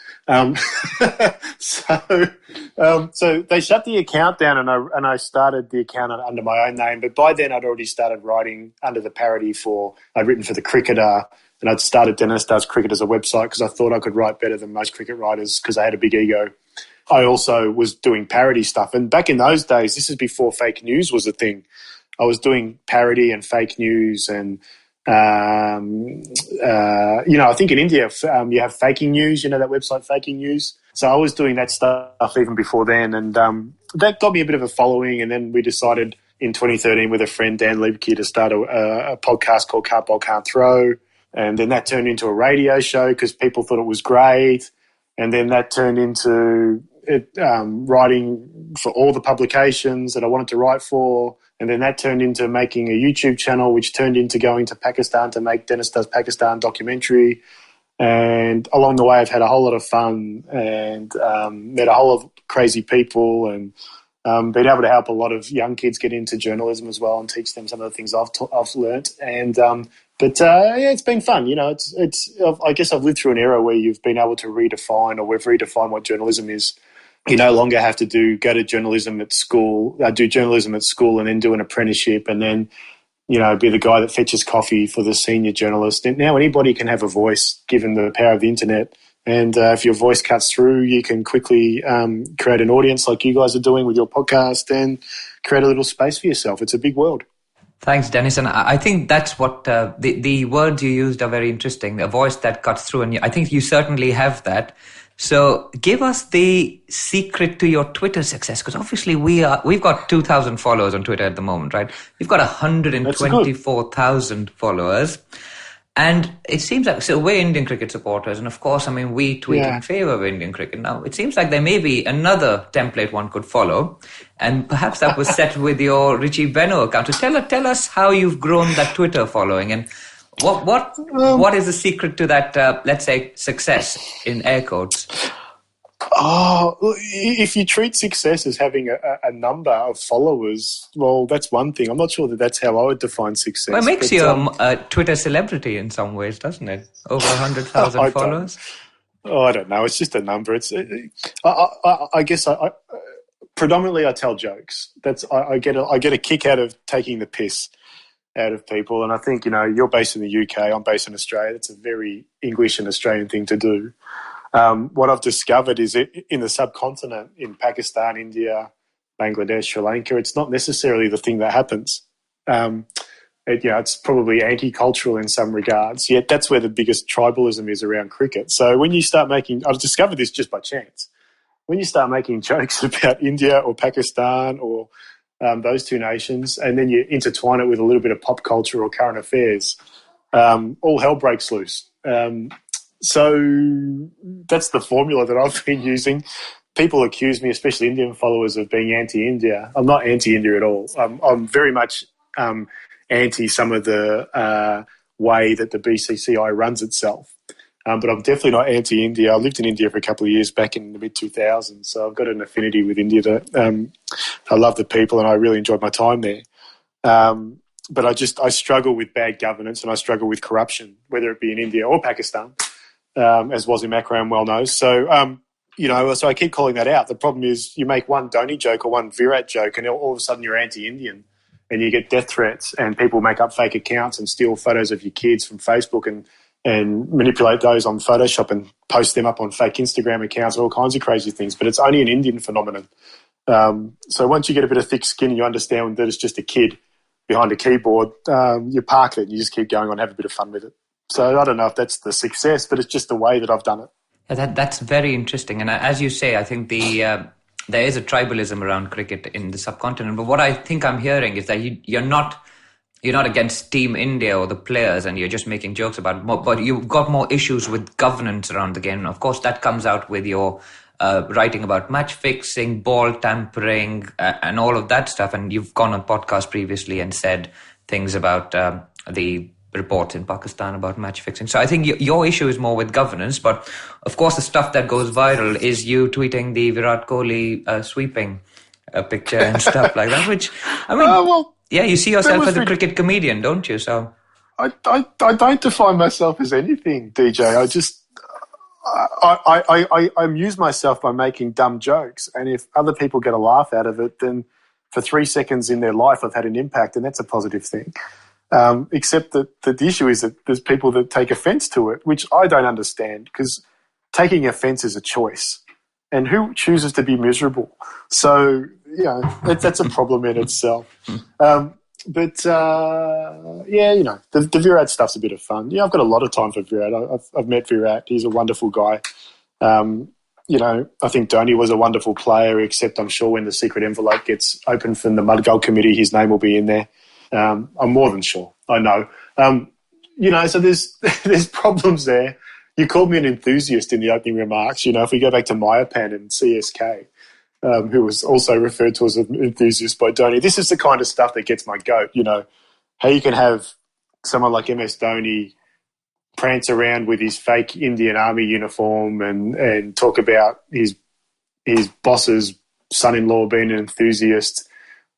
So they shut the account down, and I started the account under my own name. But by then I'd already started writing under the parody I'd written for The Cricketer, and I'd started Dennis Does Cricket as a website because I thought I could write better than most cricket writers because I had a big ego. I also was doing parody stuff. And back in those days, this is before fake news was a thing. I was doing parody and fake news, and I think in India you have Faking News. You know that website, Faking News. So I was doing that stuff even before then, and that got me a bit of a following. And then we decided in 2013 with a friend Dan Liebke to start a podcast called Can't Bowl, Can't Throw, and then that turned into a radio show because people thought it was great, and then that turned into writing for all the publications that I wanted to write for. And then that turned into making a YouTube channel, which turned into going to Pakistan to make Dennis Does Pakistan documentary. And along the way, I've had a whole lot of fun and met a whole lot of crazy people, and been able to help a lot of young kids get into journalism as well and teach them some of the things I've learnt. And it's been fun. I guess I've lived through an era where you've been able to redefine, or we've redefined what journalism is. You no longer have to go to journalism at school, do journalism at school and then do an apprenticeship and then, be the guy that fetches coffee for the senior journalist. And now anybody can have a voice given the power of the internet. And if your voice cuts through, you can quickly create an audience like you guys are doing with your podcast and create a little space for yourself. It's a big world. Thanks, Dennis. And I think that's what the words you used are very interesting, a voice that cuts through. And I think you certainly have that. So give us the secret to your Twitter success, because obviously we've got 2,000 followers on Twitter at the moment, right? We've got 124,000 followers. And it seems like, so we're Indian cricket supporters. And of course, we tweet in favor of Indian cricket. Now, it seems like there may be another template one could follow. And perhaps that was set with your Richie Benaud account. So tell us how you've grown that Twitter following and What is the secret to that, let's say, success in air quotes? Oh, if you treat success as having a number of followers, well, that's one thing. I'm not sure that's how I would define success. Well, it makes you a Twitter celebrity in some ways, doesn't it? Over 100,000 followers. I don't know. It's just a number. I guess predominantly I tell jokes. I get a kick out of taking the piss out of people, and I think you're based in the UK, I'm based in Australia. It's a very English and Australian thing to do. What I've discovered is in the subcontinent, in Pakistan, India, Bangladesh, Sri Lanka, it's not necessarily the thing that happens. It's probably anti-cultural in some regards, yet that's where the biggest tribalism is around cricket. So when you start I've discovered this just by chance, when you start making jokes about India or Pakistan or those two nations, and then you intertwine it with a little bit of pop culture or current affairs, all hell breaks loose. So that's the formula that I've been using. People accuse me, especially Indian followers, of being anti-India. I'm not anti-India at all. I'm very much anti some of the way that the BCCI runs itself. But I'm definitely not anti-India. I lived in India for a couple of years back in the mid-2000s, so I've got an affinity with India. I love the people and I really enjoyed my time there. But I struggle with bad governance and I struggle with corruption, whether it be in India or Pakistan. As Wasim Akram well knows. So, so I keep calling that out. The problem is you make one Dhoni joke or one Virat joke and all of a sudden you're anti-Indian and you get death threats and people make up fake accounts and steal photos of your kids from Facebook and manipulate those on Photoshop and post them up on fake Instagram accounts, all kinds of crazy things. But it's only an Indian phenomenon. So once you get a bit of thick skin and you understand that it's just a kid behind a keyboard, you park it and you just keep going on, have a bit of fun with it. So I don't know if that's the success, but it's just the way that I've done it. Yeah, that's very interesting. And as you say, I think there is a tribalism around cricket in the subcontinent. But what I think I'm hearing is that you're not against Team India or the players and you're just making jokes about it, but you've got more issues with governance around the game. Of course, that comes out with your writing about match fixing, ball tampering, and all of that stuff. And you've gone on podcast previously and said things about the reports in Pakistan about match fixing. So I think your issue is more with governance, but of course the stuff that goes viral is you tweeting the Virat Kohli sweeping picture and stuff like that, which, I mean, you see yourself as a cricket comedian, don't you? So I don't define myself as anything, DJ. I amuse myself by making dumb jokes, and if other people get a laugh out of it, then for 3 seconds in their life I've had an impact, and that's a positive thing. Except that the issue is that there's people that take offence to it, which I don't understand, because taking offence is a choice. And who chooses to be miserable? So, that's a problem in itself. The Virat stuff's a bit of fun. Yeah, I've got a lot of time for Virat. I've met Virat. He's a wonderful guy. I think Dhoni was a wonderful player, except I'm sure when the secret envelope gets opened from the Mudgull Committee, his name will be in there. I'm more than sure. I know. So there's problems there. You called me an enthusiast in the opening remarks. If we go back to Mayapan and CSK, who was also referred to as an enthusiast by Dhoni, this is the kind of stuff that gets my goat. How you can have someone like MS Dhoni prance around with his fake Indian Army uniform and talk about his boss's son-in-law being an enthusiast,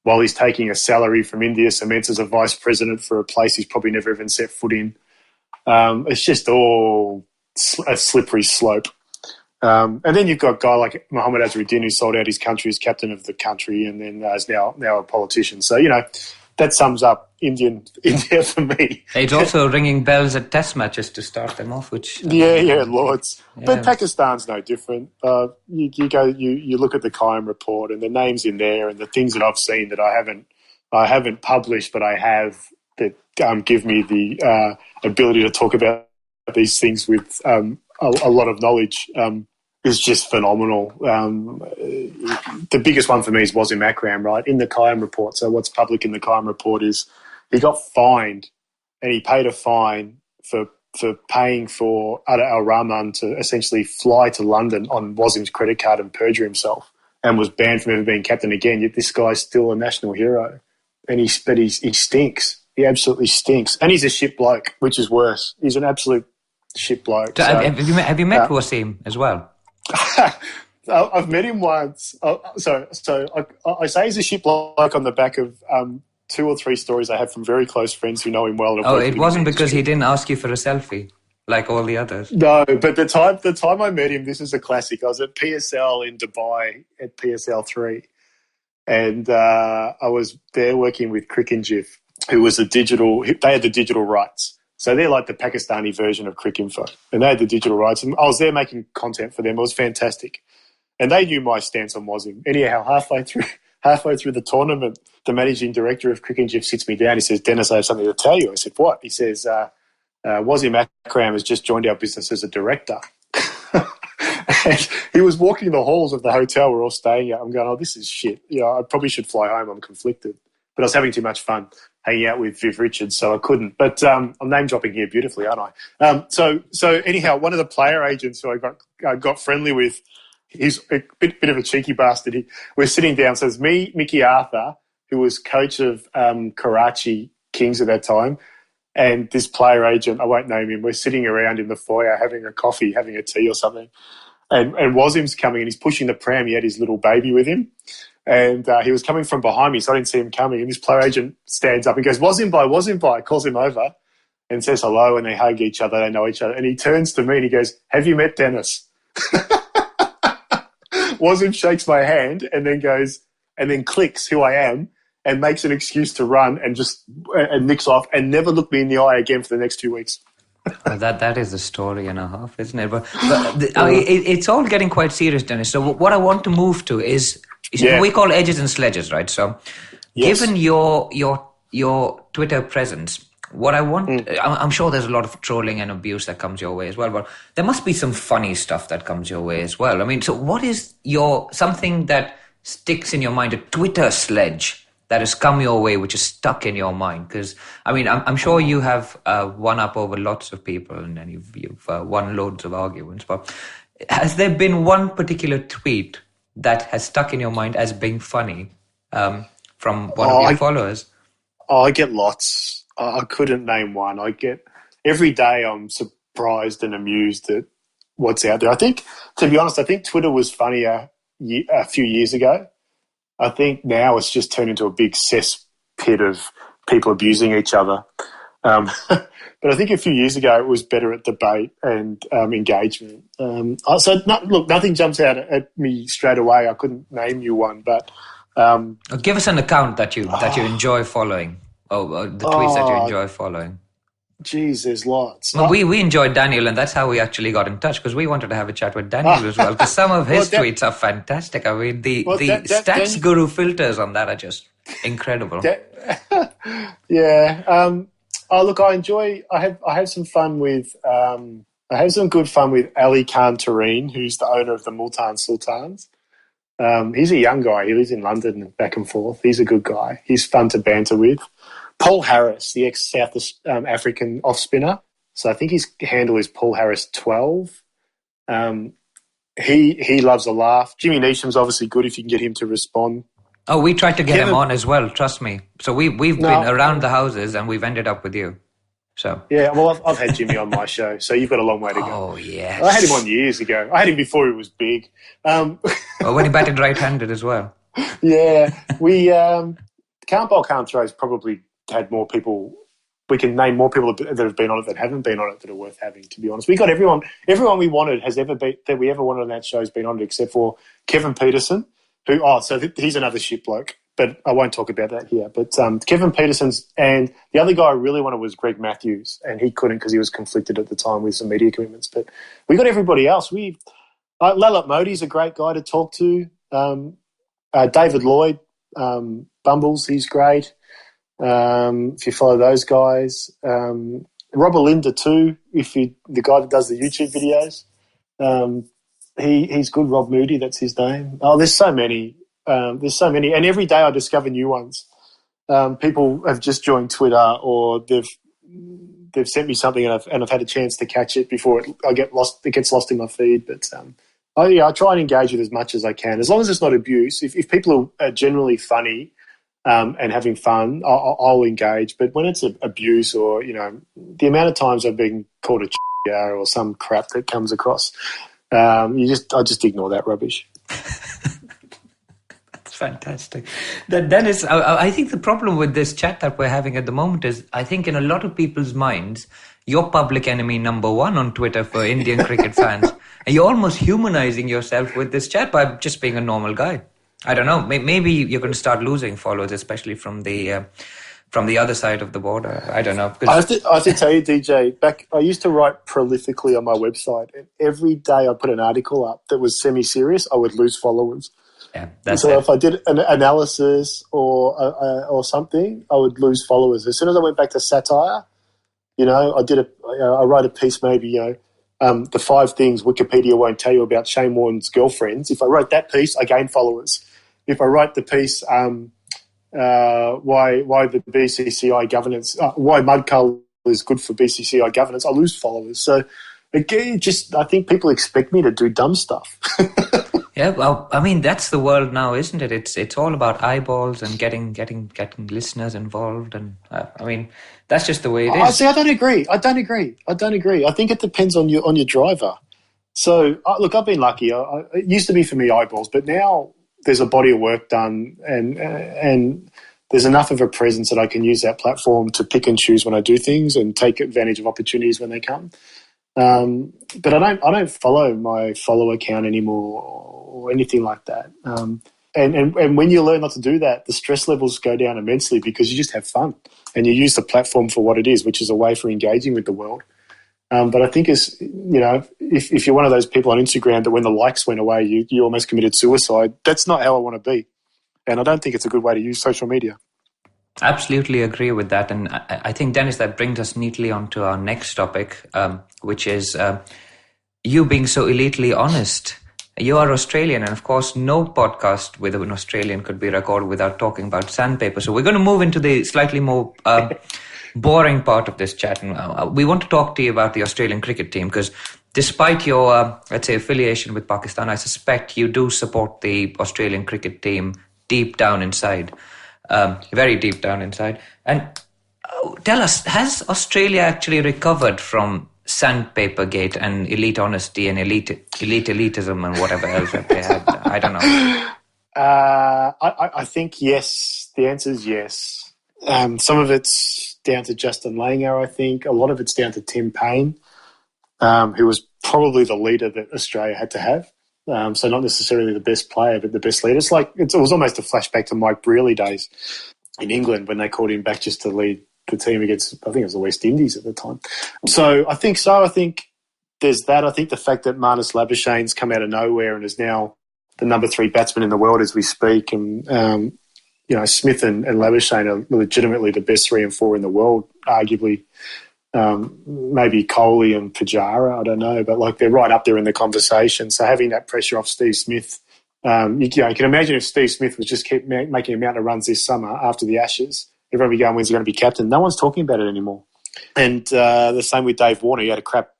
while he's taking a salary from India Cements as a vice president for a place he's probably never even set foot in. It's just all a slippery slope. And then you've got a guy like Mohammad Azharuddin who sold out his country as captain of the country and then is now a politician. So, that sums up India for me. It's also ringing bells at test matches to start them off, which... Lords. Yeah. But Pakistan's no different. You look at the Qayyum report and the names in there and the things that I've seen that I haven't published, but I have, that give me the ability to talk about these things with a lot of knowledge, is just phenomenal. The biggest one for me is Wasim Akram, right, in the Qayyum report. So what's public in the Qayyum report is he got fined and he paid a fine for paying for Ada Al-Rahman to essentially fly to London on Wasim's credit card and perjure himself, and was banned from ever being captain again. Yet this guy's still a national hero, and he stinks. He absolutely stinks. And he's a shit bloke, which is worse. He's an absolute shit bloke. So, have you met Wasim as well? I've met him once. So I say he's a shit bloke on the back of 2 or 3 stories I have from very close friends who know him well. Oh, it wasn't because he didn't ask you for a selfie like all the others? No, but the time I met him, this is a classic. I was at PSL in Dubai at PSL 3, and I was there working with Cricinfo, who was they had the digital rights. So they're like the Pakistani version of Cricinfo, and they had the digital rights. And I was there making content for them. It was fantastic. And they knew my stance on Wasim. Anyhow, halfway through the tournament, the managing director of Cricinfo sits me down. He says, "Dennis, I have something to tell you." I said, "What?" He says, Wasim Akram has just joined our business as a director. And he was walking the halls of the hotel we're all staying at. I'm going, "Oh, this is shit. I probably should fly home. I'm conflicted." But I was having too much fun hanging out with Viv Richards, so I couldn't. But I'm name dropping here beautifully, aren't I? So anyhow, one of the player agents who I got friendly with, he's a bit of a cheeky bastard. We're sitting down. So it's me, Mickey Arthur, who was coach of Karachi Kings at that time, and this player agent, I won't name him. We're sitting around in the foyer having a coffee, having a tea or something. And Wasim's coming and he's pushing the pram. He had his little baby with him. And he was coming from behind me, so I didn't see him coming. And this player agent stands up and goes, Wasim bye, calls him over and says hello, and they hug each other. They know each other. And he turns to me and he goes, "Have you met Dennis?" Wasim shakes my hand and then clicks who I am and makes an excuse to run and nicks off and never looked me in the eye again for the next 2 weeks. Well, that is a story and a half, isn't it? But it's all getting quite serious, Dennis. So what I want to move to is we call edges and sledges, right? So given your Twitter presence, what I want, I'm sure there's a lot of trolling and abuse that comes your way as well, but there must be some funny stuff that comes your way as well. I mean, so what is something that sticks in your mind, a Twitter sledge that has come your way, which is stuck in your mind? Because, I mean, I'm sure you have won up over lots of people and then you've won loads of arguments, but has there been one particular tweet that has stuck in your mind as being funny from one of your followers? I get lots. I couldn't name one. Every day I'm surprised and amused at what's out there. I think, to be honest, Twitter was funnier a few years ago. I think now it's just turned into a big cesspit of people abusing each other. But I think a few years ago it was better at debate and engagement. Nothing jumps out at me straight away. I couldn't name you one, but give us an account that you enjoy following. The tweets that you enjoy following. Geez, there's lots. Well, we enjoyed Daniel, and that's how we actually got in touch, because we wanted to have a chat with Daniel as well, because some of his tweets are fantastic. I mean, the stats guru filters on that are just incredible. Yeah. Look, I have some fun with. I have some good fun with Ali Khan Tareen, who's the owner of the Multan Sultans. He's a young guy. He lives in London and back and forth. He's a good guy. He's fun to banter with. Paul Harris, the ex-South African off-spinner. So I think his handle is Paul Harris 12. He loves a laugh. Jimmy Neesham's obviously good if you can get him to respond. Oh, we tried to get him on as well, trust me. So we've been around the houses and we've ended up with you. So yeah, well, I've had Jimmy on my show, so you've got a long way to go. Oh, yes. I had him on years ago. I had him before he was big. When he batted right-handed as well. Yeah. We Can't Bowl, Can't Throw's probably had more people. We can name more people that have been on it that haven't been on it that are worth having, to be honest. We got everyone we wanted that we ever wanted on that show has been on it, except for Kevin Peterson, he's another shit bloke, but I won't talk about that here. But Kevin Peterson's, and the other guy I really wanted was Greg Matthews, and he couldn't because he was conflicted at the time with some media commitments. But we got everybody else. Lalat Modi's a great guy to talk to. David Lloyd, Bumbles, he's great. If you follow those guys, Robert Linda too, the guy that does the YouTube videos, he's good. Rob Moody, that's his name. Oh, there's so many, and every day I discover new ones. People have just joined Twitter, or they've sent me something, and I've had a chance to catch it before it gets lost in my feed. But I try and engage with as much as I can, as long as it's not abuse. If people are generally funny. and having fun, I'll engage. But when it's abuse or, the amount of times I've been called a or some crap that comes across, I just ignore that rubbish. That's fantastic. Dennis, I think the problem with this chat that we're having at the moment is, I think in a lot of people's minds, you're public enemy number one on Twitter for Indian cricket fans. And you're almost humanizing yourself with this chat by just being a normal guy. I don't know. Maybe you're going to start losing followers, especially from the other side of the border. I don't know. I have to tell you, DJ, I used to write prolifically on my website, and every day I put an article up that was semi-serious, I would lose followers. Yeah, that's so it. If I did an analysis or something, I would lose followers. As soon as I went back to satire, I wrote a piece maybe, the 5 things Wikipedia won't tell you about Shane Warne's girlfriends. If I wrote that piece, I gained followers. If I write the piece, why the BCCI governance, why mud colour is good for BCCI governance, I lose followers. So again, I think people expect me to do dumb stuff. Yeah, well, I mean, that's the world now, isn't it? It's all about eyeballs and getting listeners involved, and I mean, that's just the way it is. I don't agree. I think it depends on your driver. So look, I've been lucky. It used to be for me eyeballs, but now there's a body of work done, and there's enough of a presence that I can use that platform to pick and choose when I do things and take advantage of opportunities when they come. But I don't follow my follower count anymore or anything like that. And when you learn not to do that, the stress levels go down immensely because you just have fun and you use the platform for what it is, which is a way for engaging with the world. But I think if you're one of those people on Instagram that when the likes went away, you almost committed suicide, that's not how I want to be. And I don't think it's a good way to use social media. Absolutely agree with that. And I think, Dennis, that brings us neatly onto our next topic, which is you being so elitely honest. You are Australian, and of course, no podcast with an Australian could be recorded without talking about sandpaper. So we're going to move into the slightly more boring part of this chat. And we want to talk to you about the Australian cricket team, because despite your, let's say, affiliation with Pakistan, I suspect you do support the Australian cricket team deep down inside, very deep down inside. And tell us, has Australia actually recovered from Sandpaper Gate and elite honesty and elitism and whatever else that they had? I don't know. I think yes. The answer is yes. Some of it's down to Justin Langer, I think. A lot of it's down to Tim Payne, who was probably the leader that Australia had to have. So not necessarily the best player, but the best leader. It was almost a flashback to Mike Brearley days in England when they called him back just to lead the team against, I think it was the West Indies at the time. So I think there's that. I think the fact that Marnus Labuschagne's come out of nowhere and is now the number 3 batsman in the world as we speak, and Smith and Labuschagne are legitimately the best 3 and 4 in the world, arguably. Maybe Kohli and Pujara, I don't know, but they're right up there in the conversation. So having that pressure off Steve Smith, you can imagine if Steve Smith was just keep making a mountain of runs this summer after the Ashes, everyone would be going, when's he going to be captain? No one's talking about it anymore. And the same with Dave Warner. He had a crap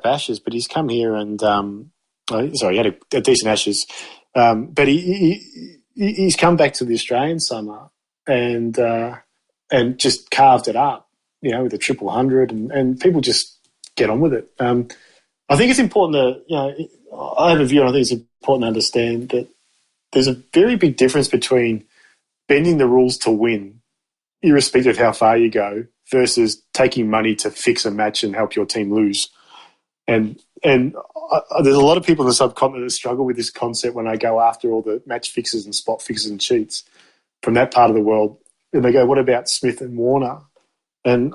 Ashes, but he's come here and he had a decent Ashes, but he's come back to the Australian summer and just carved it up, with a 100, and people just get on with it. I think it's important to, I have a view, and I think it's important to understand that there's a very big difference between bending the rules to win, irrespective of how far you go, versus taking money to fix a match and help your team lose. And there's a lot of people in the subcontinent that struggle with this concept when I go after all the match fixes and spot fixes and cheats from that part of the world. And they go, what about Smith and Warner? And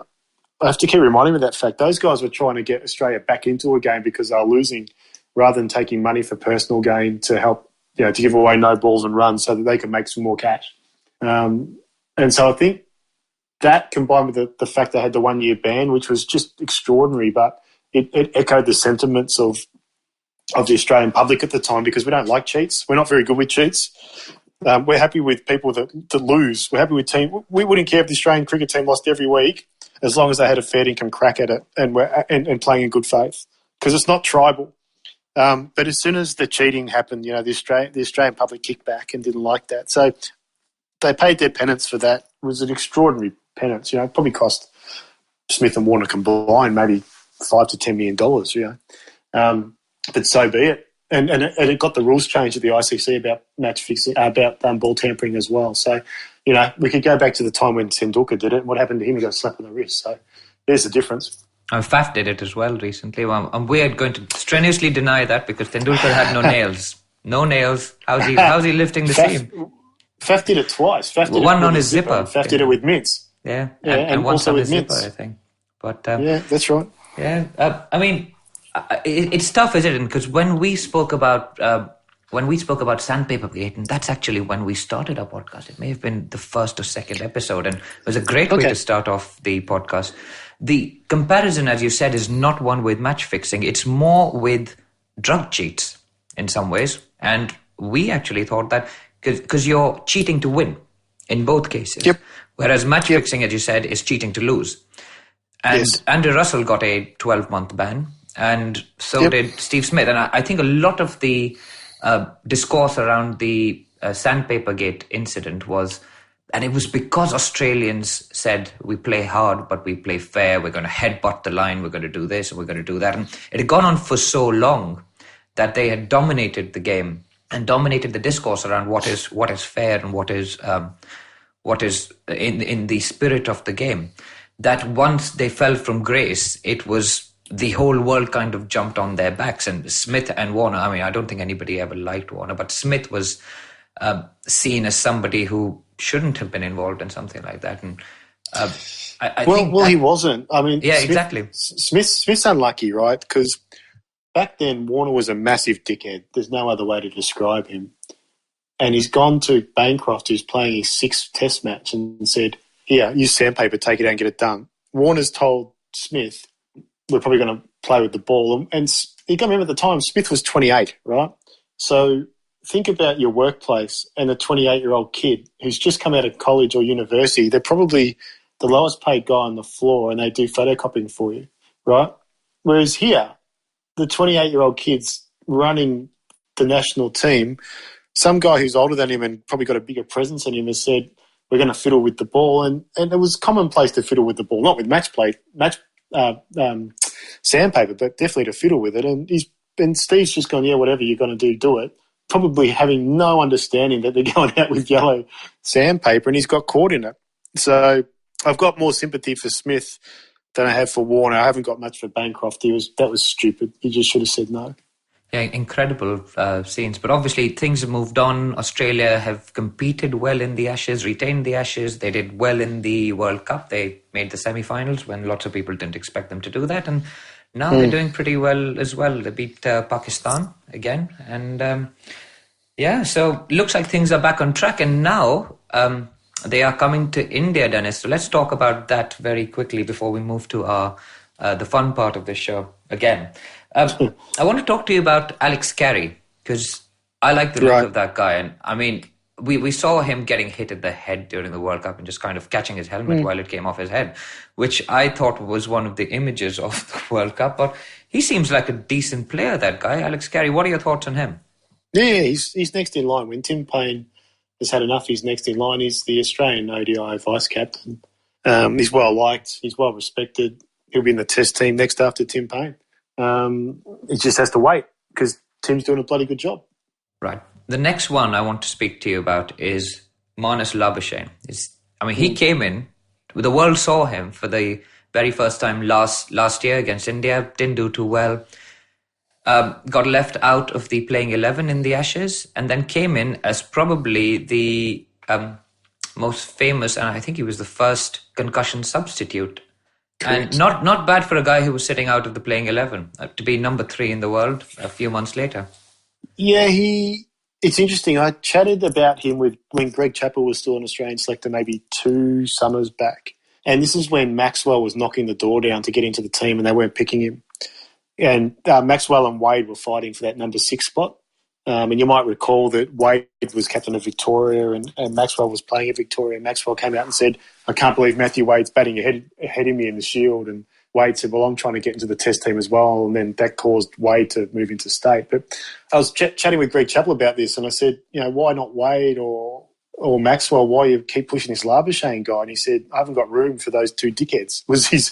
I have to keep reminding them of that fact. Those guys were trying to get Australia back into a game because they were losing, rather than taking money for personal gain to help, to give away no balls and runs so that they can make some more cash. And so I think that, combined with the fact they had the 1-year ban, which was just extraordinary, but it echoed the sentiments of the Australian public at the time, because we don't like cheats. We're not very good with cheats. We're happy with people that lose. We're happy with team. We wouldn't care if the Australian cricket team lost every week, as long as they had a fair income crack at it and playing in good faith, because it's not tribal. But as soon as the cheating happened, the Australian public kicked back and didn't like that. So they paid their penance for that. It was an extraordinary penance. It probably cost Smith and Warner combined maybe $5 to $10 million. But so be it. And it got the rules changed at the ICC about match fixing, about ball tampering as well. So, we could go back to the time when Tendulkar did it. And what happened to him? He got a slap on the wrist. So there's the difference. Faf did it as well recently. Well, we are going to strenuously deny that because Tendulkar had no nails. No nails. How's he lifting the seam? Faf did it twice. Faf did one it on his zipper. Faf did it with mitts. Yeah, and once on his zipper, I think. But yeah, that's right. Yeah, I mean, it's tough, isn't it? Because when we spoke about Sandpaper Gate, and that's actually when we started our podcast. It may have been the first or second episode, and it was a great way to start off the podcast. The comparison, as you said, is not one with match fixing. It's more with drug cheats in some ways. And we actually thought that because you're cheating to win in both cases. Yep. Whereas match fixing, as you said, is cheating to lose. And Andrew Russell got a 12-month ban, and so did Steve Smith. And I think a lot of the discourse around the Sandpaper Gate incident was, and it was because Australians said, we play hard, but we play fair. We're going to headbutt the line. We're going to do this and we're going to do that. And it had gone on for so long that they had dominated the game and dominated the discourse around what is fair and what is in the spirit of the game, that once they fell from grace, it was the whole world kind of jumped on their backs. And Smith and Warner, I mean, I don't think anybody ever liked Warner, but Smith was seen as somebody who shouldn't have been involved in something like that. And I think he wasn't. I mean, yeah, Smith, exactly. Smith's unlucky, right? Because back then Warner was a massive dickhead. There's no other way to describe him. And he's gone to Bancroft, who's playing his 6th Test match, and said, "Here, use sandpaper, take it out and get it done." Warner's told Smith, "We're probably going to play with the ball." And you got to remember at the time, Smith was 28, right? So think about your workplace and a 28-year-old kid who's just come out of college or university. They're probably the lowest paid guy on the floor and they do photocopying for you, right? Whereas here, the 28-year-old kid's running the national team. Some guy who's older than him and probably got a bigger presence than him has said, "We're going to fiddle with the ball." And it was commonplace to fiddle with the ball, not with sandpaper, but definitely to fiddle with it. And Steve's just gone, "Yeah, whatever you're going to do it." Probably having no understanding that they're going out with yellow sandpaper, and he's got caught in it. So I've got more sympathy for Smith than I have for Warner. I haven't got much for Bancroft. That was stupid. He just should have said no. Yeah, incredible scenes. But obviously things have moved on. Australia have competed well in the Ashes, retained the Ashes. They did well in the World Cup. They made the semi-finals when lots of people didn't expect them to do that. And now they're doing pretty well as well. They beat Pakistan again. And so looks like things are back on track. And now they are coming to India, Dennis. So let's talk about that very quickly before we move to the fun part of the show again. I want to talk to you about Alex Carey because I like the look of that guy. And I mean, we saw him getting hit in the head during the World Cup and just kind of catching his helmet while it came off his head, which I thought was one of the images of the World Cup. But he seems like a decent player, that guy, Alex Carey. What are your thoughts on him? Yeah, he's next in line. When Tim Payne has had enough, he's next in line. He's the Australian ODI vice captain. He's well liked. He's well respected. He'll be in the Test team next after Tim Payne. He just has to wait because Tim's doing a bloody good job. Right. The next one I want to speak to you about is Marnus Labuschagne. He came in, the world saw him for the very first time last year against India, didn't do too well, got left out of the playing 11 in the Ashes, and then came in as probably the most famous, and I think he was the first concussion substitute. Correct. And not bad for a guy who was sitting out of the playing 11 to be number 3 in the world a few months later. Yeah, it's interesting. I chatted about him when Greg Chappell was still an Australian selector maybe 2 summers back. And this is when Maxwell was knocking the door down to get into the team and they weren't picking him. And Maxwell and Wade were fighting for that number 6 spot. And you might recall that Wade was captain of Victoria and Maxwell was playing at Victoria. Maxwell came out and said, "I can't believe Matthew Wade's batting ahead of me in the Shield." And Wade said, "Well, I'm trying to get into the Test team as well." And then that caused Wade to move into state. But I was chatting with Greg Chappell about this and I said, why not Wade or or Maxwell, why you keep pushing this Labuschagne guy? And he said, I haven't got room for those two dickheads. Was his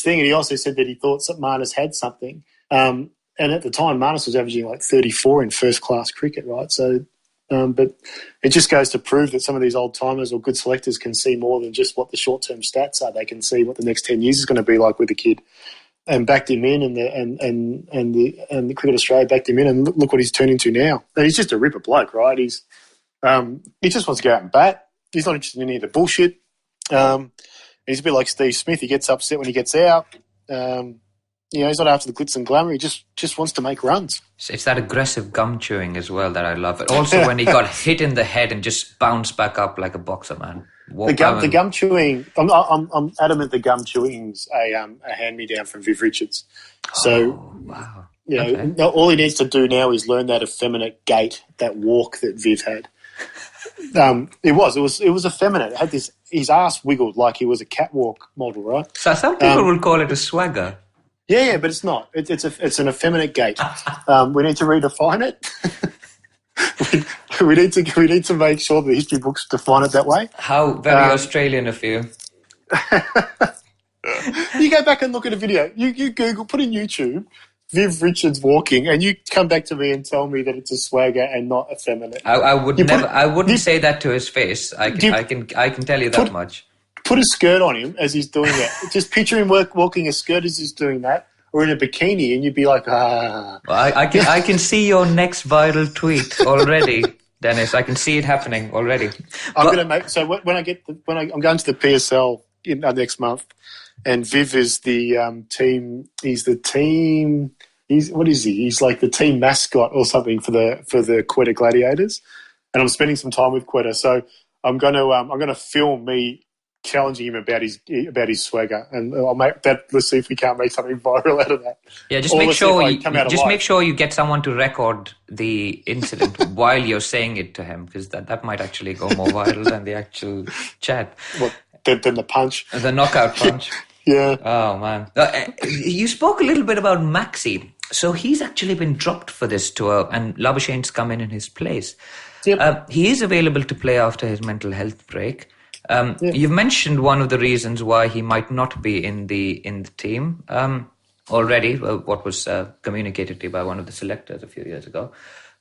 thing. And he also said that he thought Marnus had something. And at the time, Marnus was averaging like 34 in first-class cricket, right? So, but it just goes to prove that some of these old-timers or good selectors can see more than just what the short-term stats are. They can see what the next 10 years is going to be like with the kid. And backed him in, and the Cricket Australia backed him in, and look what he's turned into now. And he's just a ripper bloke, right? He just wants to go out and bat. He's not interested in any of the bullshit. He's a bit like Steve Smith. He gets upset when he gets out. He's not after the glitz and glamour. He just wants to make runs. It's that aggressive gum chewing as well that I love. It also when he got hit in the head and just bounced back up like a boxer, man. The gum chewing. I'm adamant the gum chewing's a hand-me-down from Viv Richards. So, wow. All he needs to do now is learn that effeminate gait, that walk that Viv had. It was effeminate. It had this. His ass wiggled like he was a catwalk model, right? So some people will call it a swagger. Yeah, but it's not. It's an effeminate gait. We need to redefine it. we need to make sure the history books define it that way. How very Australian of you. You go back and look at a video. You Google, put in YouTube, Viv Richards walking, and you come back to me and tell me that it's a swagger and not effeminate. I wouldn't say that to his face. I can tell you that much. Put a skirt on him as he's doing that. Just picture him walking a skirt as he's doing that, or in a bikini, and you'd be like, ah. Well, I can see your next viral tweet already, Dennis. I can see it happening already. I'm going to make when I'm going to the PSL next month, and Viv is the team. He's the team. What is he? He's like the team mascot or something for the Quetta Gladiators, and I'm spending some time with Quetta. So I'm going to film me challenging him about his swagger, and I'll make that. Let's see if we can't make something viral out of that. Yeah, just make sure you get someone to record the incident while you're saying it to him, because that might actually go more viral than the actual chat. What, than the punch, the knockout punch. Yeah. Oh man, you spoke a little bit about Maxi. So he's actually been dropped for this tour, and Labuschagne's come in his place. Yep. He is available to play after his mental health break. You've mentioned one of the reasons why he might not be in the team already, what was communicated to you by one of the selectors a few years ago.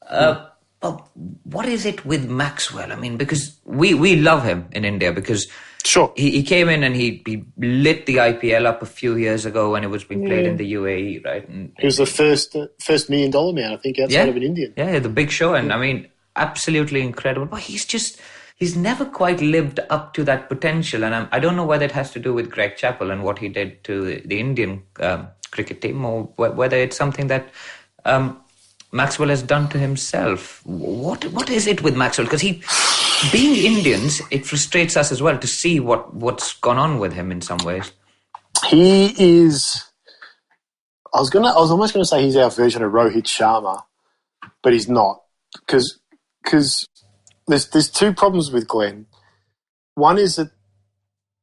But what is it with Maxwell? I mean, because we love him in India because sure he came in and he lit the IPL up a few years ago when it was being played in the UAE, right? And he was the first $1 million man, I think, outside of an Indian. Yeah, the big show, and I mean, absolutely incredible. But he's never quite lived up to that potential. And I don't know whether it has to do with Greg Chappell and what he did to the Indian cricket team, or whether it's something that Maxwell has done to himself. What is it with Maxwell? Because being Indians, it frustrates us as well to see what's gone on with him in some ways. He is... I was almost going to say he's our version of Rohit Sharma, but he's not. Because there's two problems with Glenn. One is that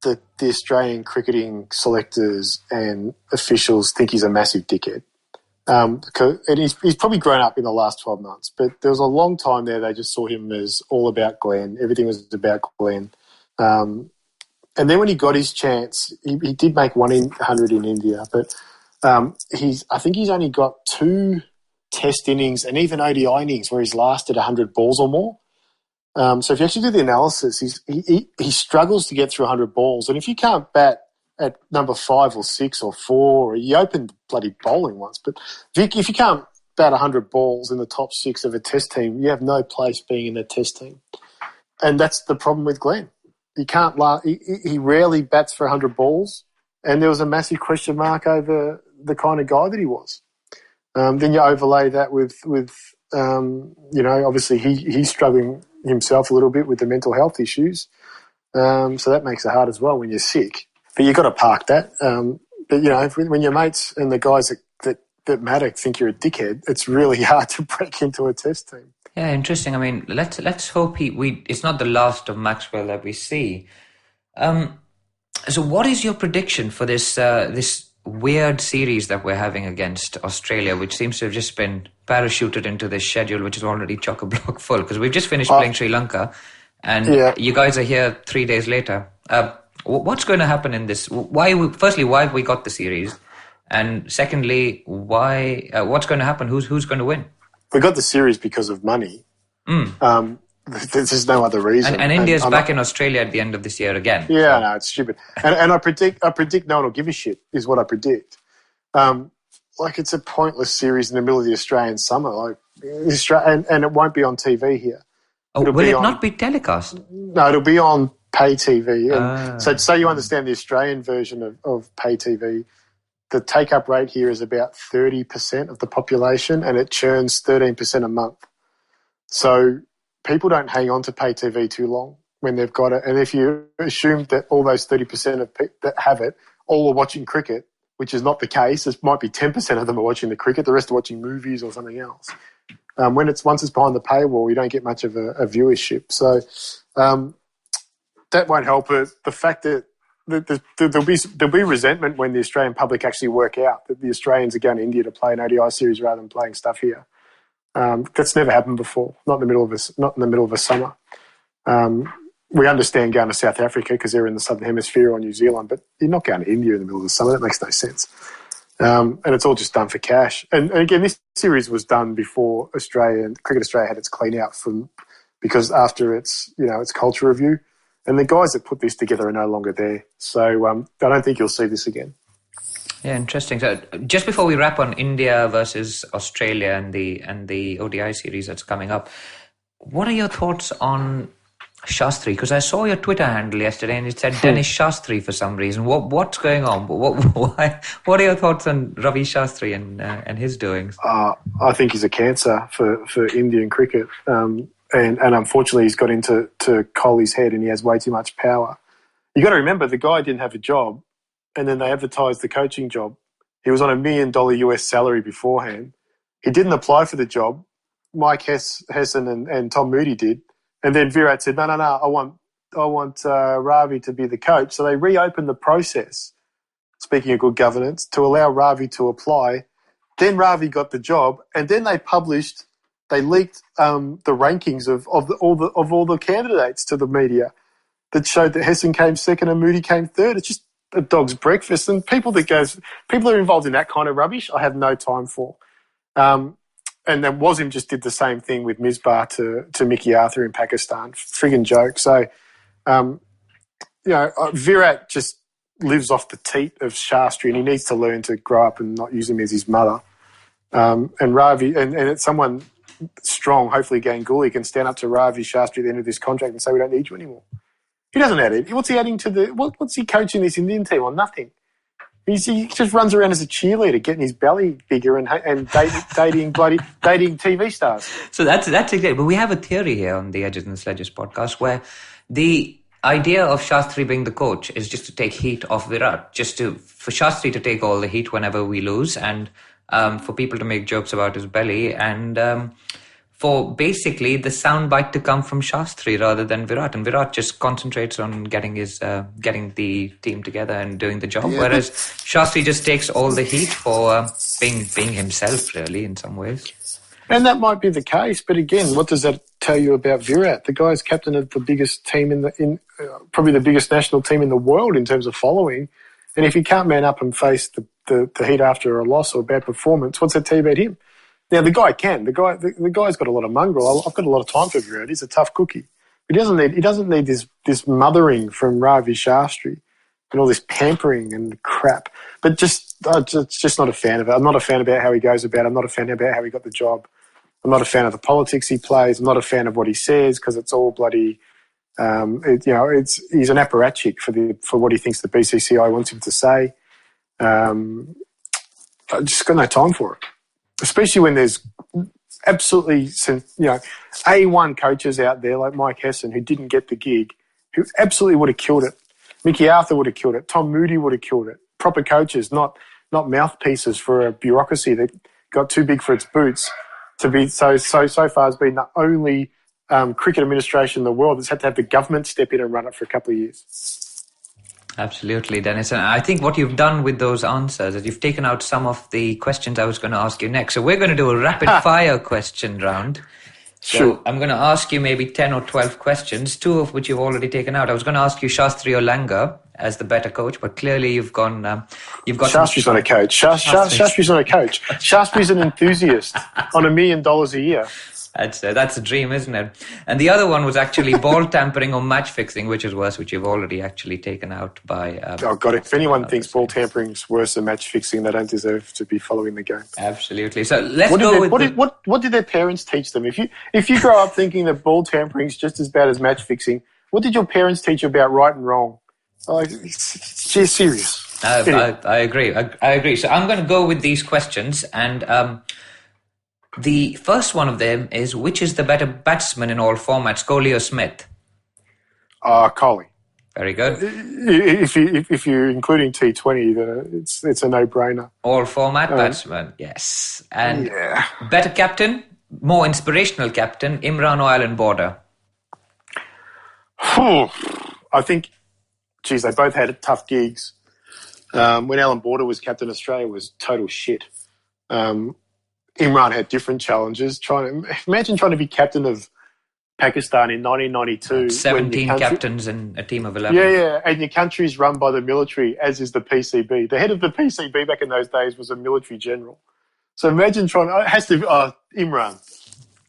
the Australian cricketing selectors and officials think he's a massive dickhead. And he's probably grown up in the last 12 months, but there was a long time there they just saw him as all about Glenn. Everything was about Glenn. And then when he got his chance, he did make 1 in 100 in India, but I think he's only got 2 test innings and even ODI innings where he's lasted 100 balls or more. So if you actually do the analysis, he struggles to get through 100 balls. And if you can't bat at number 5 or 6 or 4, he opened bloody bowling once. But Vic, if you can't bat 100 balls in the top 6 of a test team, you have no place being in the test team. And that's the problem with Glenn. He rarely bats for 100 balls. And there was a massive question mark over the kind of guy that he was. Then you overlay that with obviously he's struggling himself a little bit with the mental health issues. So that makes it hard as well when you're sick. But you've got to park that. But, when your mates and the guys that matter think you're a dickhead, it's really hard to break into a test team. Yeah, interesting. I mean, let's hope it's not the last of Maxwell that we see. So what is your prediction for this weird series that we're having against Australia, which seems to have just been parachuted into this schedule, which is already chock-a-block full, because we've just finished playing Sri Lanka, and you guys are here 3 days later. What's going to happen in this? Firstly, why have we got the series? And secondly, what's going to happen? Who's going to win? We got the series because of money. There's no other reason. And India's back in Australia at the end of this year again. Yeah, so. No, it's stupid. And I predict no one will give a shit, is what I predict. It's a pointless series in the middle of the Australian summer. And it won't be on TV here. Oh, will it not be telecast? No, it'll be on pay TV. And so say you understand the Australian version of pay TV, the take-up rate here is about 30% of the population, and it churns 13% a month. So people don't hang on to pay TV too long when they've got it. And if you assume that all those 30% of people that have it all are watching cricket, which is not the case, it might be 10% of them are watching the cricket, the rest are watching movies or something else. Once it's behind the paywall, you don't get much of a viewership. So that won't help it. The fact that there'll be resentment when the Australian public actually work out that the Australians are going to India to play an ODI series rather than playing stuff here. That's never happened before. Not in the middle of a summer. We understand going to South Africa because they're in the Southern Hemisphere or New Zealand, but you're not going to India in the middle of the summer. That makes no sense. And it's all just done for cash. And again, this series was done before Cricket Australia had its clean out because after its culture review. And the guys that put this together are no longer there. So I don't think you'll see this again. Yeah, interesting. So just before we wrap on India versus Australia and the ODI series that's coming up, what are your thoughts on Shastri? Because I saw your Twitter handle yesterday and it said Dennis Shastri for some reason. What's going on? Why? What are your thoughts on Ravi Shastri and his doings? I think he's a cancer for Indian cricket. And unfortunately, he's got into Kohli's head and he has way too much power. You got to remember, the guy didn't have a job, and then they advertised the coaching job. He was on $1 million US salary beforehand. He didn't apply for the job. Mike Hessen and Tom Moody did, and then Virat said, "No, I want Ravi to be the coach." So they reopened the process. Speaking of good governance, to allow Ravi to apply. Then Ravi got the job, and then they leaked the rankings of all the candidates to the media that showed that Hessen came second and Moody came third. It's just a dog's breakfast. And people that are involved in that kind of rubbish, I have no time for. And then Wasim just did the same thing with Misbah to Mickey Arthur in Pakistan. Friggin' joke. So, Virat just lives off the teat of Shastri, and he needs to learn to grow up and not use him as his mother. And Ravi, and it's someone strong, hopefully Ganguly can stand up to Ravi Shastri at the end of this contract and say, we don't need you anymore. He doesn't add it. What's he adding to what's he coaching this Indian team on? Nothing. He just runs around as a cheerleader, getting his belly bigger and dating TV stars. So that's exactly. But we have a theory here on the Edges and Sledges podcast where the idea of Shastri being the coach is just to take heat off Virat, for Shastri to take all the heat whenever we lose, and for people to make jokes about his belly, and for basically the soundbite to come from Shastri rather than Virat. And Virat just concentrates on getting the team together and doing the job, whereas Shastri just takes all the heat for being himself, really, in some ways. And that might be the case, but again, what does that tell you about Virat? The guy's captain of the biggest team probably the biggest national team in the world in terms of following. And if he can't man up and face the heat after a loss or a bad performance, what's that tell you about him? Now, the guy can. The guy's got a lot of mongrel. I've got a lot of time for Virat. He's a tough cookie. He doesn't need this mothering from Ravi Shastri and all this pampering and crap. But just not a fan of it. I'm not a fan about how he goes about it. I'm not a fan about how he got the job. I'm not a fan of the politics he plays. I'm not a fan of what he says because it's all bloody. He's an apparatchik for what he thinks the BCCI wants him to say. I just got no time for it, especially when there's absolutely A1 coaches out there like Mike Hessen who didn't get the gig, who absolutely would have killed it. Mickey Arthur would have killed it. Tom Moody would have killed it. Proper coaches, not mouthpieces for a bureaucracy that got too big for its boots to be so far has been the only cricket administration in the world that's had to have the government step in and run it for a couple of years. Absolutely, Dennis. And I think what you've done with those answers is you've taken out some of the questions I was going to ask you next. So we're going to do a rapid-fire question round. So Sure. I'm going to ask you maybe 10 or 12 questions, 2 of which you've already taken out. I was going to ask you Shastri or Langa as the better coach, but clearly you've got Shastri's not a coach. Shastri's not a coach. Shastri's an enthusiast on $1 million a year. That's a dream, isn't it? And the other one was actually ball tampering or match fixing, which is worse, which you've already actually taken out by... oh, God, if anyone thinks ball tampering is worse than match fixing, they don't deserve to be following the game. Absolutely. So let's go with... What did their parents teach them? If you grow up thinking that ball tampering is just as bad as match fixing, what did your parents teach you about right and wrong? It's just serious. I agree. I agree. So I'm going to go with these questions, and the first one of them is, which is the better batsman in all formats, Kohli or Smith? Kohli. Very good. If you're including T20, then it's a no-brainer. All format batsman, yes. And better captain, more inspirational captain, Imran or Alan Border? I think, geez, they both had tough gigs. When Alan Border was captain, Australia was total shit. Imran had different challenges. Imagine trying to be captain of Pakistan in 1992. 17 captains in a team of 11. Yeah, and your country's run by the military, as is the PCB. The head of the PCB back in those days was a military general. So imagine it has to be Imran.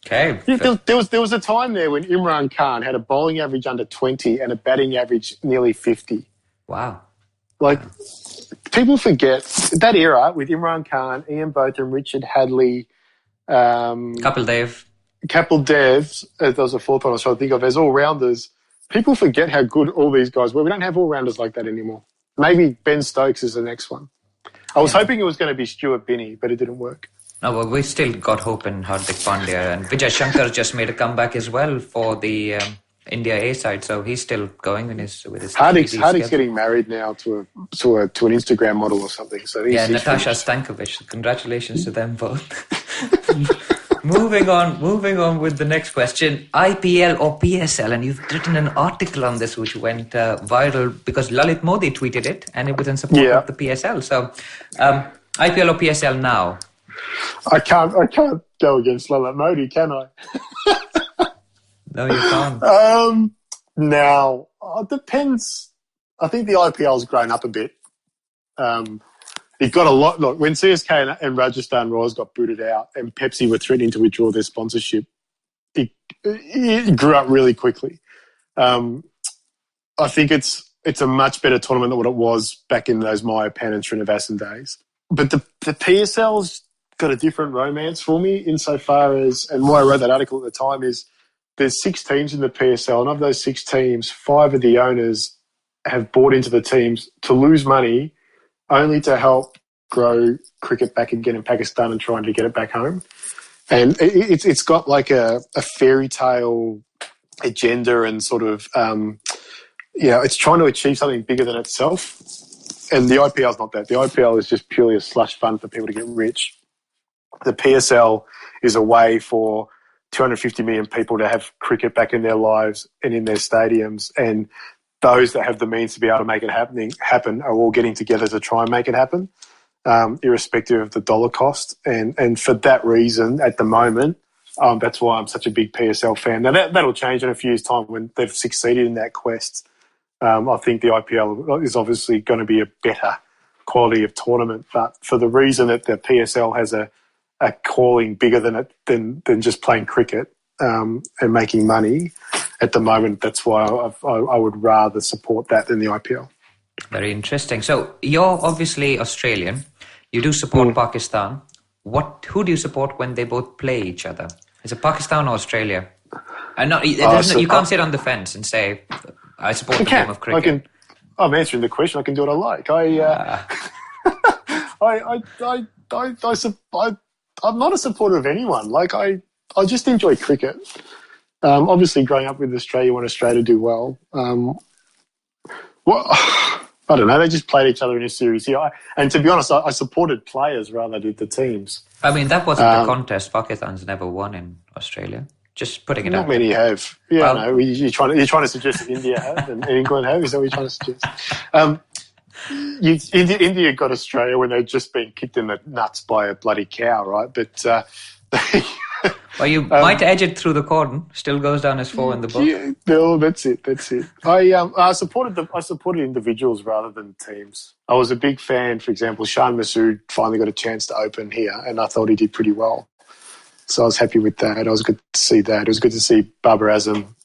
Okay. There was a time there when Imran Khan had a bowling average under 20 and a batting average nearly 50. Wow. People forget that era with Imran Khan, Ian Botham, Richard Hadley, Kapil Dev. There was a fourth one I was trying to think of, as all-rounders. People forget how good all these guys were. We don't have all-rounders like that anymore. Maybe Ben Stokes is the next one. I was hoping it was going to be Stuart Binney, but it didn't work. No, well, we still got hope in Hardik Pandya, and Vijay Shankar just made a comeback as well for the India A side, so he's still going with his Hardik's getting married now to an Instagram model or something. So he's Natasha Stankovic. Congratulations to them both. Moving on with the next question. IPL or PSL? And you've written an article on this which went viral because Lalit Modi tweeted it, and it was in support of the PSL. So IPL or PSL now? I can't go against Lalit Modi, can I? No, you can't. Now, it depends. I think the IPL's grown up a bit. It got a lot. Look, when CSK and Rajasthan Royals got booted out and Pepsi were threatening to withdraw their sponsorship, it grew up really quickly. I think it's a much better tournament than what it was back in those Mayapan and Srinivasan days. But the PSL's got a different romance for me insofar as, and why I wrote that article at the time is, there's 6 teams in the PSL, and of those 6 teams, 5 of the owners have bought into the teams to lose money only to help grow cricket back again in Pakistan and trying to get it back home. And it's got like a fairy tale agenda and sort of, it's trying to achieve something bigger than itself. And the IPL's not that. The IPL is just purely a slush fund for people to get rich. The PSL is a way for 250 million people to have cricket back in their lives and in their stadiums, and those that have the means to be able to make it happen are all getting together to try and make it happen, irrespective of the dollar cost. And for that reason, at the moment, that's why I'm such a big PSL fan. Now, that'll change in a few years' time when they've succeeded in that quest. I think the IPL is obviously going to be a better quality of tournament, but for the reason that the PSL has a calling bigger than just playing cricket and making money at the moment, that's why I would rather support that than the IPL. Very interesting. So you're obviously Australian. You do support Pakistan. Who do you support when they both play each other? Is it Pakistan or Australia? You can't sit on the fence and say, I support the game of cricket. I'm answering the question. I can do what I like. I'm not a supporter of anyone. Like I just enjoy cricket. Obviously, growing up with Australia, you want Australia to do well. I don't know. They just played each other in a series here. And to be honest, I supported players rather than the teams. I mean, that wasn't a contest. Pakistan's never won in Australia. Just putting it Not out. many have. Yeah, Well, no. You're trying to suggest that India have and England have? Is that what you're trying to suggest? India got Australia when they'd just been kicked in the nuts by a bloody cow, right? But well, you might edge it through the cordon. Still goes down as 4 in the book. Yeah, no, that's it. I supported individuals rather than teams. I was a big fan. For example, Shan Masood finally got a chance to open here, and I thought he did pretty well. So I was happy with that. It was good to see that. It was good to see Babar Azam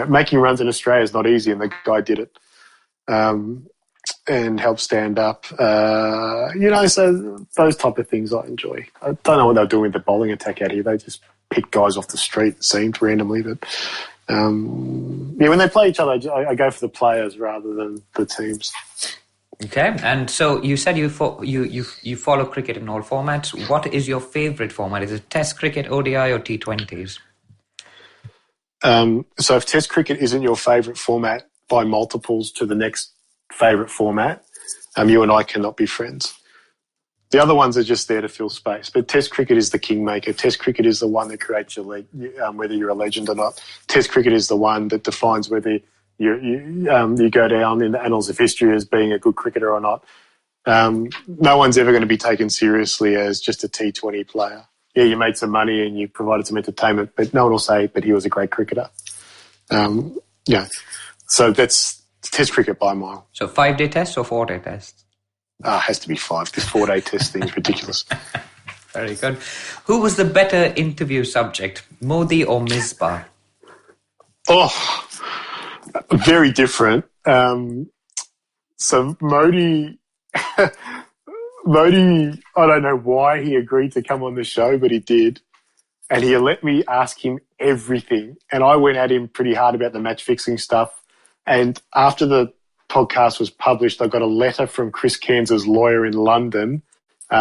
making runs in Australia is not easy, and the guy did it. And help stand up. So those type of things I enjoy. I don't know what they're doing with the bowling attack out here. They just pick guys off the street, it seemed, randomly. But, when they play each other, I go for the players rather than the teams. Okay, and so you said you follow cricket in all formats. What is your favourite format? Is it Test cricket, ODI or T20s? So if Test cricket isn't your favourite format, by multiples to the next favourite format, you and I cannot be friends. The other ones are just there to fill space. But Test cricket is the kingmaker. Test cricket is the one that creates your whether you're a legend or not. Test cricket is the one that defines whether you go down in the annals of history as being a good cricketer or not. No one's ever going to be taken seriously as just a T20 player. Yeah, you made some money and you provided some entertainment, but no one will say, but he was a great cricketer. So that's Test cricket by a mile. So 5-day tests or 4-day tests? It has to be 5. This 4-day test thing is ridiculous. Very good. Who was the better interview subject, Modi or Misbah? Oh, very different. So Modi, I don't know why he agreed to come on the show, but he did. And he let me ask him everything. And I went at him pretty hard about the match fixing stuff. And after the podcast was published, I got a letter from Chris Cairns' lawyer in London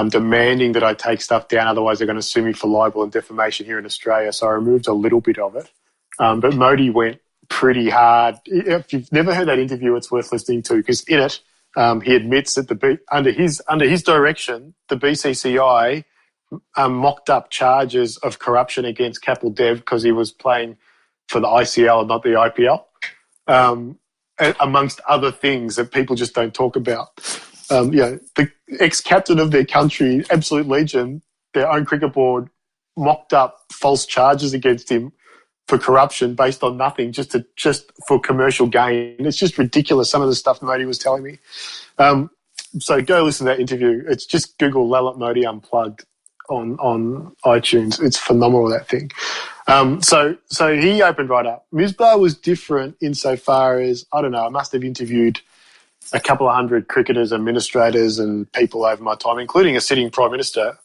demanding that I take stuff down. Otherwise, they're going to sue me for libel and defamation here in Australia. So I removed a little bit of it. But Modi went pretty hard. If you've never heard that interview, it's worth listening to because in it, he admits that under his direction, the BCCI mocked up charges of corruption against Kapil Dev because he was playing for the ICL and not the IPL. Amongst other things that people just don't talk about. The ex-captain of their country, absolute legend, their own cricket board mocked up false charges against him for corruption based on nothing, just for commercial gain. It's just ridiculous, some of the stuff Modi was telling me. So go listen to that interview. It's just Google Lalit Modi Unplugged on iTunes. It's phenomenal, that thing. So he opened right up. Misbah was different insofar as, I don't know, I must have interviewed a couple of hundred cricketers, administrators and people over my time, including a sitting Prime Minister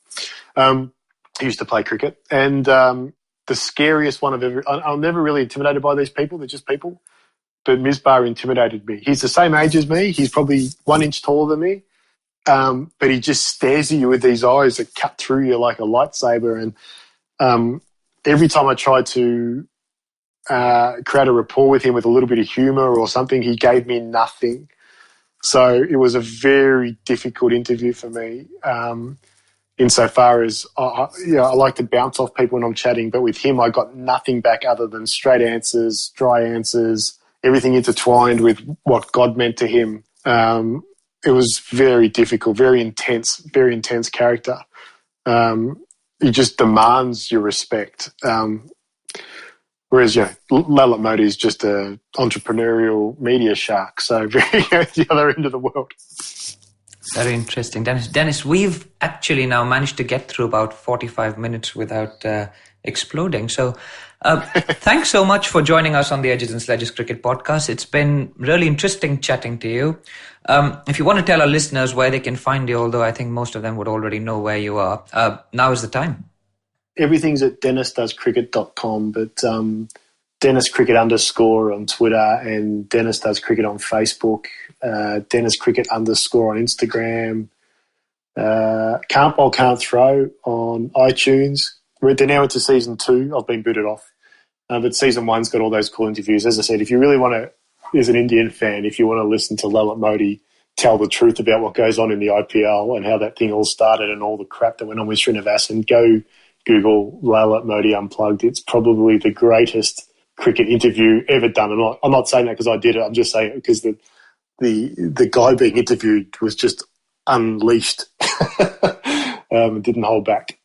who used to play cricket. And the scariest one I'm never really intimidated by these people. They're just people. But Misbah intimidated me. He's the same age as me. He's probably 1 inch taller than me. But he just stares at you with these eyes that cut through you like a lightsaber. And every time I tried to create a rapport with him with a little bit of humour or something, he gave me nothing. So it was a very difficult interview for me insofar as I like to bounce off people when I'm chatting, but with him I got nothing back other than straight answers, dry answers, everything intertwined with what God meant to him. It was very difficult, very intense character. He just demands your respect. Whereas, Lalit Modi is just an entrepreneurial media shark, so very at the other end of the world. Very interesting. Dennis, we've actually now managed to get through about 45 minutes without exploding. So thanks so much for joining us on the Edges and Sledges Cricket Podcast. It's been really interesting chatting to you. If you want to tell our listeners where they can find you, although I think most of them would already know where you are, now is the time. Everything's at dennisdoescricket.com, but DennisCricket _ on Twitter and Dennis Does Cricket on Facebook, DennisCricket _ on Instagram, Can't Bowl, Can't Throw on iTunes. They're now into season 2. I've been booted off. But season 1's got all those cool interviews. As I said, if you really want to, as an Indian fan, if you want to listen to Lalit Modi tell the truth about what goes on in the IPL and how that thing all started and all the crap that went on with Srinivasan, go Google Laila Modi Unplugged. It's probably the greatest cricket interview ever done. I'm not saying that because I did it. I'm just saying it because the guy being interviewed was just unleashed. Didn't hold back.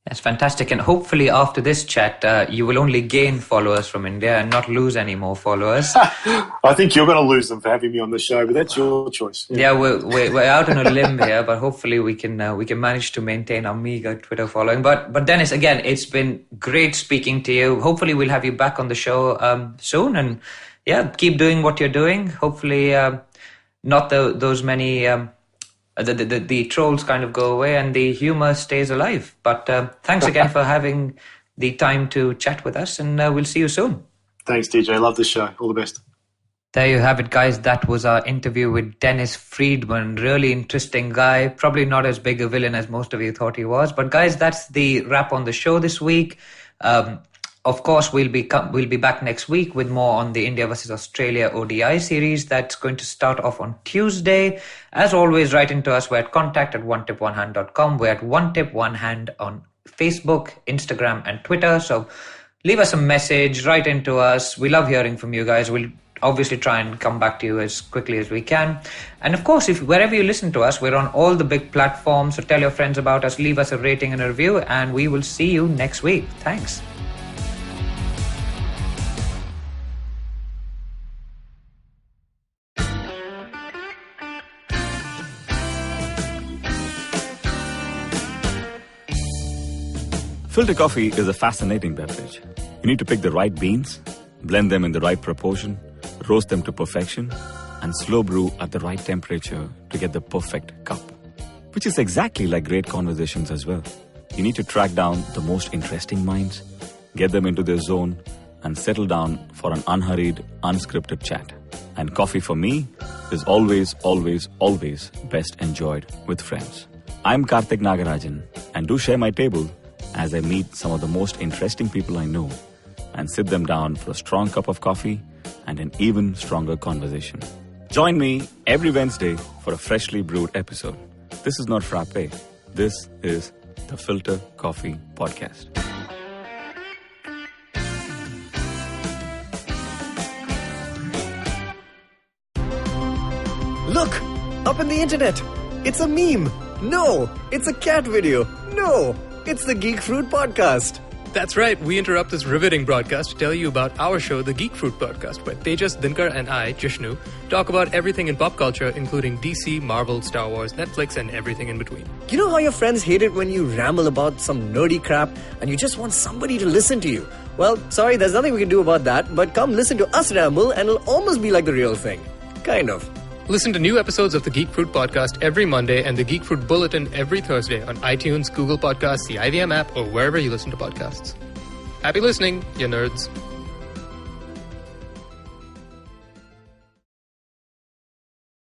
That's fantastic. And hopefully after this chat, you will only gain followers from India and not lose any more followers. I think you're going to lose them for having me on the show, but that's your choice. Yeah, we're out on a limb here, but hopefully we can manage to maintain our meager Twitter following. But Dennis, again, it's been great speaking to you. Hopefully we'll have you back on the show soon. And yeah, keep doing what you're doing. Hopefully not those many... The trolls kind of go away and the humor stays alive. But thanks again for having the time to chat with us, and we'll see you soon. Thanks, DJ. Love the show. All the best. There you have it, guys. That was our interview with Dennis Friedman. Really interesting guy. Probably not as big a villain as most of you thought he was. But guys, that's the wrap on the show this week. Of course, we'll be back next week with more on the India versus Australia ODI series. That's going to start off on Tuesday. As always, write into us. We're at contact@onetiponehand.com. We're at One Tip One Hand on Facebook, Instagram, and Twitter. So leave us a message, write into us. We love hearing from you guys. We'll obviously try and come back to you as quickly as we can. And of course, if wherever you listen to us, we're on all the big platforms. So tell your friends about us, leave us a rating and a review, and we will see you next week. Thanks. Filter coffee is a fascinating beverage. You need to pick the right beans, blend them in the right proportion, roast them to perfection, and slow brew at the right temperature to get the perfect cup. Which is exactly like great conversations as well. You need to track down the most interesting minds, get them into their zone, and settle down for an unhurried, unscripted chat. And coffee for me is always, always, always best enjoyed with friends. I'm Karthik Nagarajan, and do share my table as I meet some of the most interesting people I know and sit them down for a strong cup of coffee and an even stronger conversation. Join me every Wednesday for a freshly brewed episode. This is not frappe. This is the Filter Coffee Podcast. Look! Up in the internet! It's a meme! No! It's a cat video! No! It's the Geek Fruit Podcast! That's right, we interrupt this riveting broadcast to tell you about our show, the Geek Fruit Podcast, where Tejas, Dinkar and I, Jishnu, talk about everything in pop culture, including DC, Marvel, Star Wars, Netflix, and everything in between. You know how your friends hate it when you ramble about some nerdy crap and you just want somebody to listen to you? Well, sorry, there's nothing we can do about that, but come listen to us ramble and it'll almost be like the real thing. Kind of. Listen to new episodes of the Geek Fruit Podcast every Monday and the Geek Fruit Bulletin every Thursday on iTunes, Google Podcasts, the IVM app, or wherever you listen to podcasts. Happy listening, you nerds.